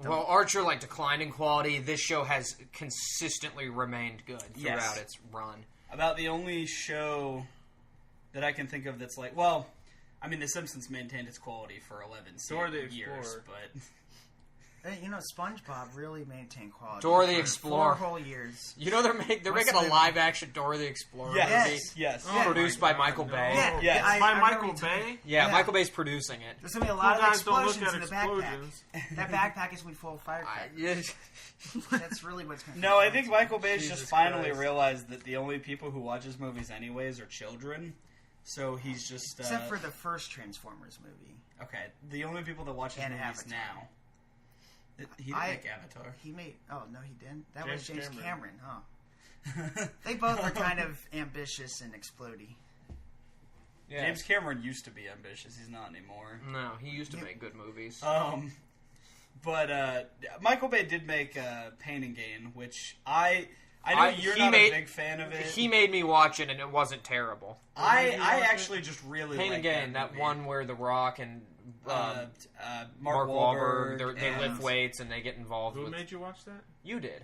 well, Archer, like, declined in quality. This show has consistently remained good throughout its run. About the only show that I can think of that's like, well, I mean, The Simpsons maintained its quality for 11 Dora the years, Explorer. but... Hey, SpongeBob really maintained quality. Dora the for Explorer. 4 whole years. They're making a live-action Dora the Explorer movie. Yes. Produced by Michael Bay. Yeah, Yes. I Michael remember Bay? Yeah, Yeah. Michael Bay's producing it. There's gonna be a Cool lot of guys don't look explosions at in the backpack. explosions. That backpack is full of firecrackers. That's really what's going to No, I think Michael Bay's Jesus just finally Christ. realized that the only people who watch his movies anyways are children. So he's just... Except for the first Transformers movie. Okay, the only people that watch his And movies Avatar. now... He didn't make Avatar. He made... Oh, no, he didn't? That was James James Cameron. Cameron, huh? They both are kind of ambitious and explodey. Yeah. James Cameron used to be ambitious. He's not anymore. No, he used to make good movies. But Michael Bay did make Pain and Gain, which I know you're not a big fan of it. He made me watch it, and it wasn't terrible. I actually just really Pain like and Gain, that movie. one where The Rock and Mark Wahlberg, they and- lift weights and they get involved Who with... made you watch that? You did.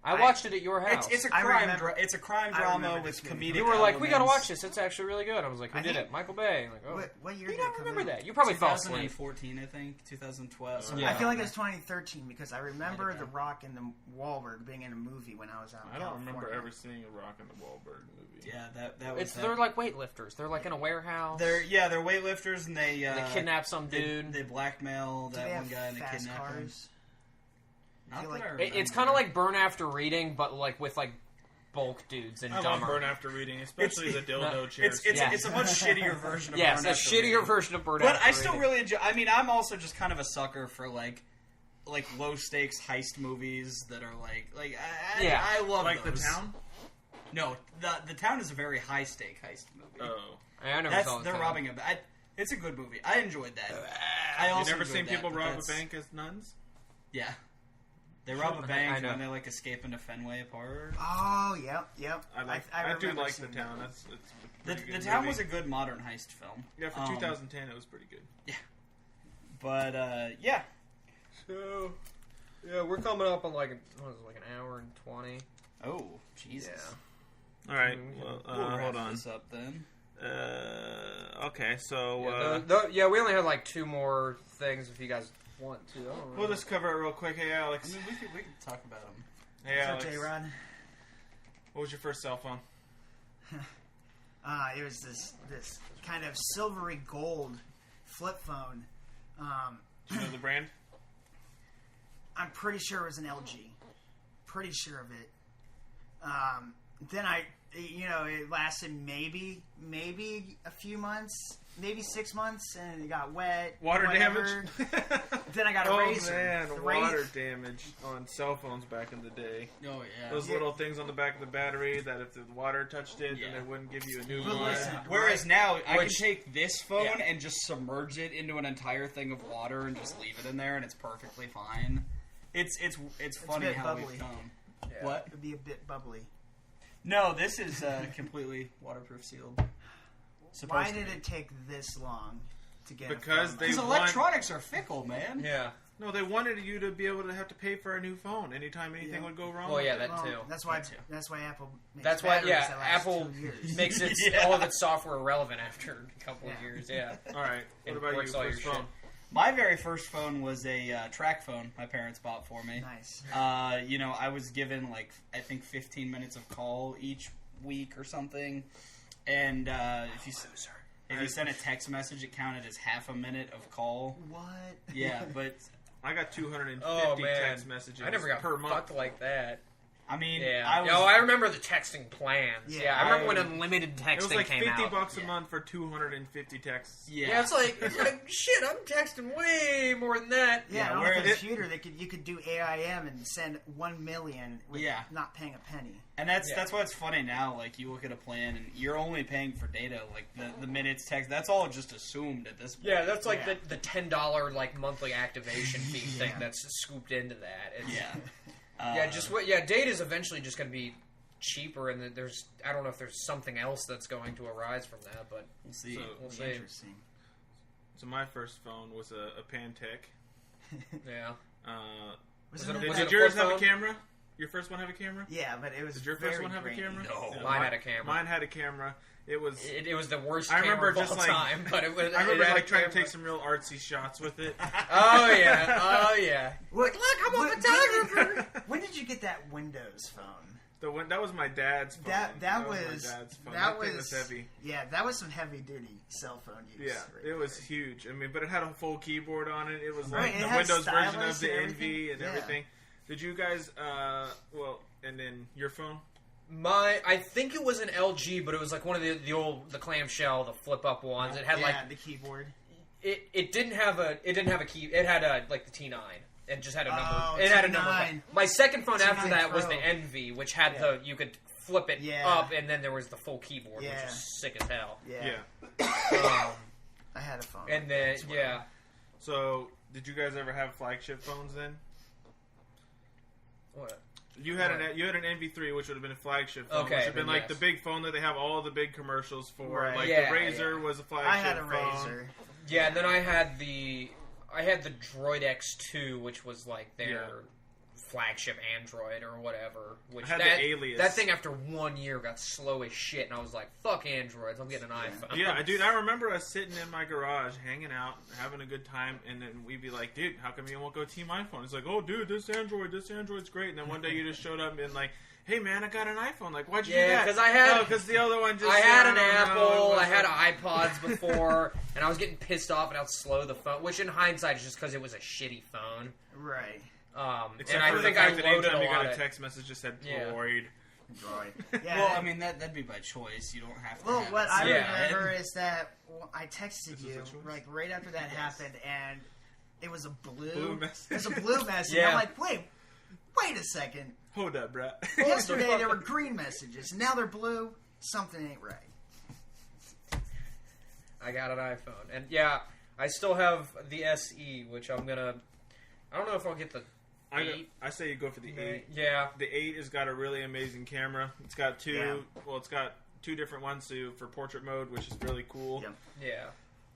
I watched it at your house. It's a crime. It's a crime drama with comedic. You were like, "We gotta watch this. It's actually really good." I was like, "Who did it? Michael Bay." I'm like, "Oh, what year? You did don't it remember come that? You probably fell asleep. 2014, I think. 2012. I feel like it was 2013 because I remember The Rock and the Wahlberg being in a movie when I was out. I don't remember ever seeing a Rock and the Wahlberg movie. Yeah, that was. They're like weightlifters. They're like in a warehouse. They're weightlifters and they kidnap some dude. They blackmail that one guy and they kidnap him. It's kind of like Burn After Reading, but like with like bulk dudes and dumber. I love Burn After Reading, especially the dildo chairs. It's a much shittier version of Burn After Reading. Yes, a shittier version of Burn After Reading. But I still really enjoy. I mean, I'm also just kind of a sucker for like low stakes heist movies that are I love like those. The Town. No, the Town is a very high stake heist movie. Oh, I never saw They're robbing a bank. It's a good movie. I enjoyed that. I also you never seen enjoyed people that, rob a bank as nuns? Yeah. They rob a bank and then they like escape into Fenway Park. Oh, yep. I do like The Town. The Town was a good modern heist film. Yeah, for 2010, it was pretty good. Yeah, but yeah. So, yeah, we're coming up on like an hour and 20. Oh, Jesus. Yeah. All right. Well, we'll wrap hold on. this up then. Okay, so we only have like 2 more things if you guys want to. We'll just cover it real quick. Hey, Alex. I mean, we could talk about them. Hey, Alex. J-Rod? What was your first cell phone? It was this kind of silvery gold flip phone. Do you know the brand? I'm pretty sure it was an LG. Pretty sure of it. Then it lasted maybe a few months, maybe 6 months, and it got wet. Water damage? Then I got a razor. Oh, man, water damage on cell phones back in the day. Oh, yeah. Those little things on the back of the battery that if the water touched it, then they wouldn't give you a new one. Whereas now, I can take this phone and just submerge it into an entire thing of water and just leave it in there, and it's perfectly fine. It's funny how we've come. Yeah. What? It'd be a bit bubbly. No, this is completely waterproof sealed. Why did it take this long to get? Because electronics are fickle, man. Yeah. No, they wanted you to be able to have to pay for a new phone anytime anything would go wrong. Well, yeah, that too. That's why Apple. Apple makes all of its software irrelevant after a couple of years. Yeah. All right. What about you? First phone? My very first phone was a track phone my parents bought for me. Nice. I was given I think 15 minutes of call each week or something, and if you sent a text message, it counted as half a minute of call. What? Yeah, but I got 250 text messages I never got per month. fucked like that. I mean, I remember the texting plans. Yeah, I remember when unlimited texting came out. It was like $50 a month for 250 texts. Yeah, it's like shit. I'm texting way more than that. Yeah, on a computer, you could do AIM and send 1 million with not paying a penny. And that's why it's funny now. Like you look at a plan and you're only paying for data, like the minutes text. That's all just assumed at this point. Yeah, that's like the $10 like monthly activation fee thing that's scooped into that. Data is eventually just going to be cheaper, and I don't know if there's something else that's going to arise from that, but we'll see. We'll see. Interesting. So my first phone was a Pantech. Yeah. Did yours have a camera? Your first one have a camera? Yeah, but it was. Did your first one have a camera? No, mine had a camera. Mine had a camera. It was the worst. I remember camera of all time, but it was. I remember trying to take some real artsy shots with it. Oh yeah. Look, I'm a photographer. When did you get that Windows phone? That was my dad's phone. That was my dad's phone. That thing was was heavy. Yeah, that was some heavy duty cell phone use. Yeah, it was huge. I mean, but it had a full keyboard on it. It was like it the had Windows version of stylus the and Envy and everything. Did you guys? And then your phone? I think it was an LG, but it was like one of the clamshell, the flip up ones. It had the keyboard. It didn't have a key. It had like the T9. It just had a number. Oh, it had a number. My second phone after that Pro. was the Envy, which had you could flip it up, and then there was the full keyboard, which was sick as hell. Yeah. I had a phone. And then So, did you guys ever have flagship phones then? What? You had an NV3, which would have been a flagship phone, which would have been like the big phone that they have all the big commercials for. Right. Like the Razr was a flagship phone. I had a Razr. Yeah, and then I had the Droid X2, which was like their flagship Android or whatever. Which I had the Alias. That thing after 1 year got slow as shit, and I was like, "Fuck Androids, I'm getting an iPhone." Yeah, dude, I remember us sitting in my garage, hanging out, having a good time, and then we'd be like, "Dude, how come you won't go Team iPhone?" It's like, "Oh, dude, this Android's great." And then one day you just showed up and been like, "Hey, man, I got an iPhone. Like, why'd you do that?" Yeah, because I had... because the other one just... I had an Apple, I had an iPods before, and I was getting pissed off and how slow the phone... Which, in hindsight, is just because it was a shitty phone. Right. Except and for I think the fact I that loaded anytime a you got lot a of... text message just said Yeah. Droid. Yeah. Well, I mean, that'd be by choice. You don't have to Well, have what it. I Yeah. remember is that I texted Is this you a choice? like right after that happened, and it was a Blue message. It was a blue message. Yeah. I'm like, wait a second. Hold up, bro. Yesterday there were green messages, and now they're blue. Something ain't right. I got an iPhone. And yeah, I still have the SE, which I'm gonna... I don't know if I'll get the 8. I say you go for the 8. Yeah. The 8 has got a really amazing camera. It's got two. Yeah. Well, it's got 2 different ones for portrait mode, which is really cool. Yep. Yeah.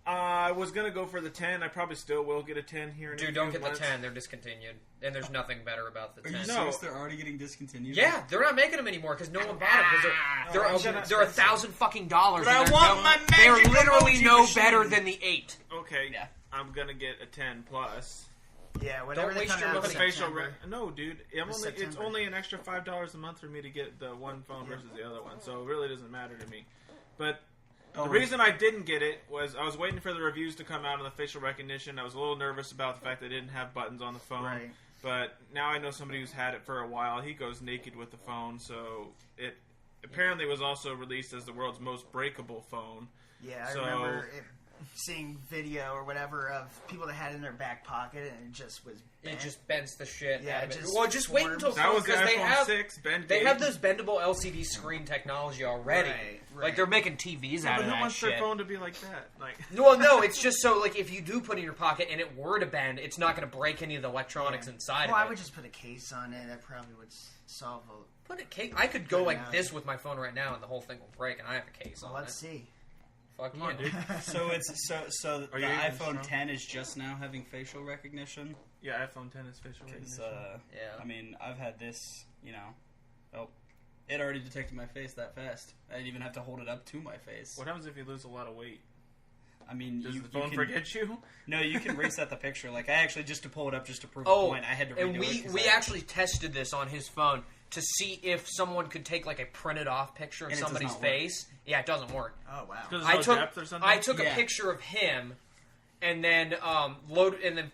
I was gonna go for the 10. I probably still will get a 10 here. In a Dude, few don't get the months. 10. They're discontinued. And there's nothing better about the Are 10. you No. serious? They're already getting discontinued? Yeah, they're not making them anymore because no one bought them. They're I'm gonna- $1,000 fucking dollars. But I and they're want no- my They're magic literally emoji no machine. better than the 8. Okay, Yeah. I'm gonna get a 10 plus. Yeah, whatever Don't they waste come your out The money. in facial September. no, dude. It's September. only an extra $5 a month for me to get the one phone versus the other one, so it really doesn't matter to me. But the reason I didn't get it was I was waiting for the reviews to come out on the facial recognition. I was a little nervous about the fact that it didn't have buttons on the phone. Right. But now I know somebody who's had it for a while. He goes naked with the phone, so it apparently was also released as the world's most breakable phone. Yeah, I So- remember seeing video or whatever of people that had it in their back pocket, and it just was bent. It just bends the shit Yeah, out of it it. just Well, just wait forms. until That was the because they iPhone have 6. they have those bendable LCD screen technology already. Right. Like they're making TVs out But of who that wants shit. their phone to be like that? Like, Well, no, it's just so like if you do put it in your pocket and it were to bend, it's not going to break any of the electronics inside Well, of I it. would just put a case on it. That probably would solve a... Put a case. I could go Put it like out. this with my phone right now, and the whole thing will break, and I have a case Well, on let's it. see. Fuck come you. on, dude. So it's so the Are you even iPhone strong? 10 is just now having facial recognition. Yeah, iPhone 10 is facial Because recognition. Yeah. I mean, I've had this. It already detected my face that fast. I didn't even have to hold it up to my face. What happens if you lose a lot of weight? I mean, Does you the phone can, forget you? No, you can reset the picture. Like I actually just to pull it up just to prove Oh, the point. I had to redo and it. 'cause we I- actually tested this on his phone to see if someone could take like a printed off picture of And it does somebody's not work. face. Yeah, it doesn't work. Oh, wow. Because I there's took no depth or something? I took a Yeah. picture of him and then loaded and then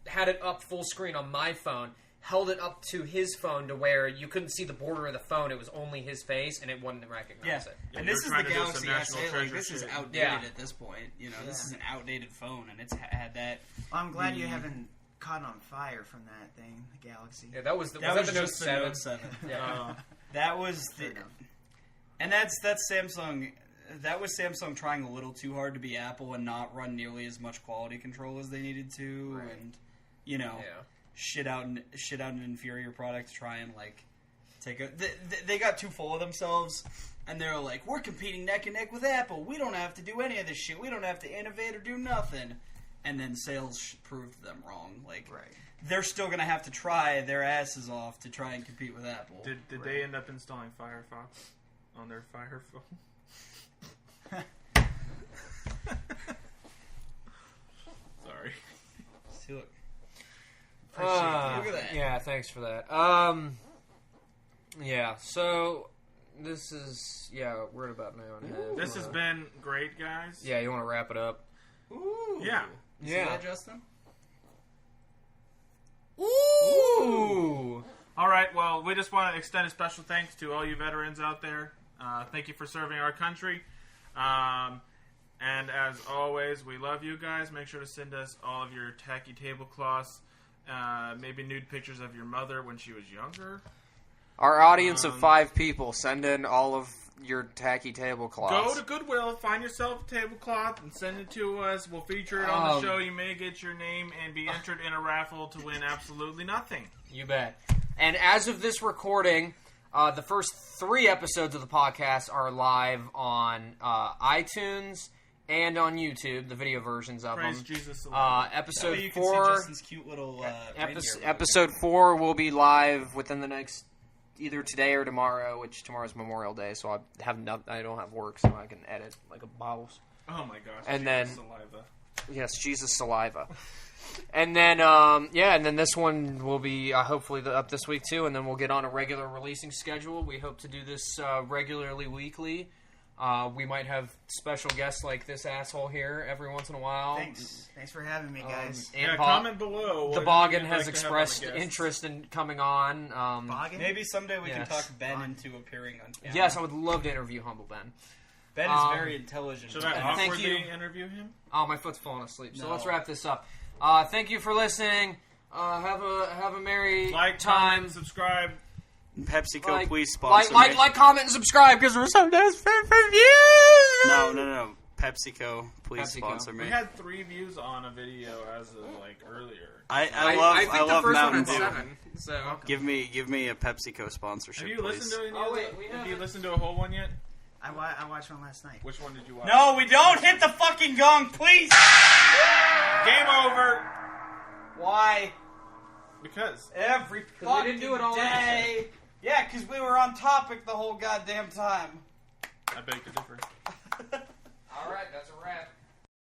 had it up full screen on my phone. Held it up to his phone to where you couldn't see the border of the phone. It was only his face, and it wouldn't recognize Yeah, it. and you're this is trying the to do some Galaxy National S8. Like, Treasure this is shit. outdated Yeah. at this point. You know, this Yeah. is an outdated phone, and it's had that. Well, I'm glad you The- haven't caught on fire from that thing, the Galaxy. Yeah, that was the That was was that the Note just the 7? Note 7. Yeah. That was Fair the, enough. and that's Samsung. That was Samsung trying a little too hard to be Apple and not run nearly as much quality control as they needed to, Right. and Yeah. shit out an inferior product to try and like take a. They got too full of themselves, and they're like, we're competing neck and neck with Apple. We don't have to do any of this shit. We don't have to innovate or do nothing. And then sales proved them wrong. Like, Right. they're still gonna have to try their asses off to try and compete with Apple. Did they end up installing Firefox on their Fire phone? Sorry. See, look. Uh, Look at that. Yeah, thanks for that. Yeah, so this is we're at about an hour and a half. This has been great, guys. Yeah, you want to wrap it up? Ooh. Yeah. You see Yeah. that, Justin? Ooh. All right. Well, we just want to extend a special thanks to all you veterans out there. Thank you for serving our country. And as always, we love you guys. Make sure to send us all of your tacky tablecloths. Maybe nude pictures of your mother when she was younger. Our audience of 5 people, send in all of your tacky tablecloths. Go to Goodwill, find yourself a tablecloth, and send it to us. We'll feature it on the show. You may get your name and be entered in a raffle to win absolutely nothing. You bet. And as of this recording, the first 3 episodes of the podcast are live on iTunes and on YouTube, the video versions of Praise them. Jesus. That Episode way you can 4. see Justin's cute little Episode 4 will be live within the next either today or tomorrow, which tomorrow's Memorial Day, so I don't have work, so I can edit like a bottles. Oh my gosh! And Jesus then saliva. Yes, Jesus saliva. And then and then this one will be hopefully up this week too, and then we'll get on a regular releasing schedule. We hope to do this regularly, weekly. We might have special guests like this asshole here every once in a while. Thanks for having me, guys. And comment below. The Boggin has expressed interest in coming on. Boggin? Maybe someday we can talk Ben into appearing on camera. Yes, I would love to interview Humble Ben. Ben is very intelligent. Should I awkwardly interview him? Oh, my foot's falling asleep. So let's wrap this up. Thank you for listening. Have a merry time. Comment, subscribe. PepsiCo, please sponsor me. Like, comment, and subscribe because we're so desperate for views. No. PepsiCo, please sponsor me. We had 3 views on a video as of earlier. I love Mountain Dew. 7, so Give me a PepsiCo sponsorship. Have you please. listened to any have you listened to a whole one yet? I watched one last night. Which one did you watch? No, we don't hit the fucking gong, please. Game over. Why? Because Every we fucking didn't do it all day. Yeah, because we were on topic the whole goddamn time. I beg to differ.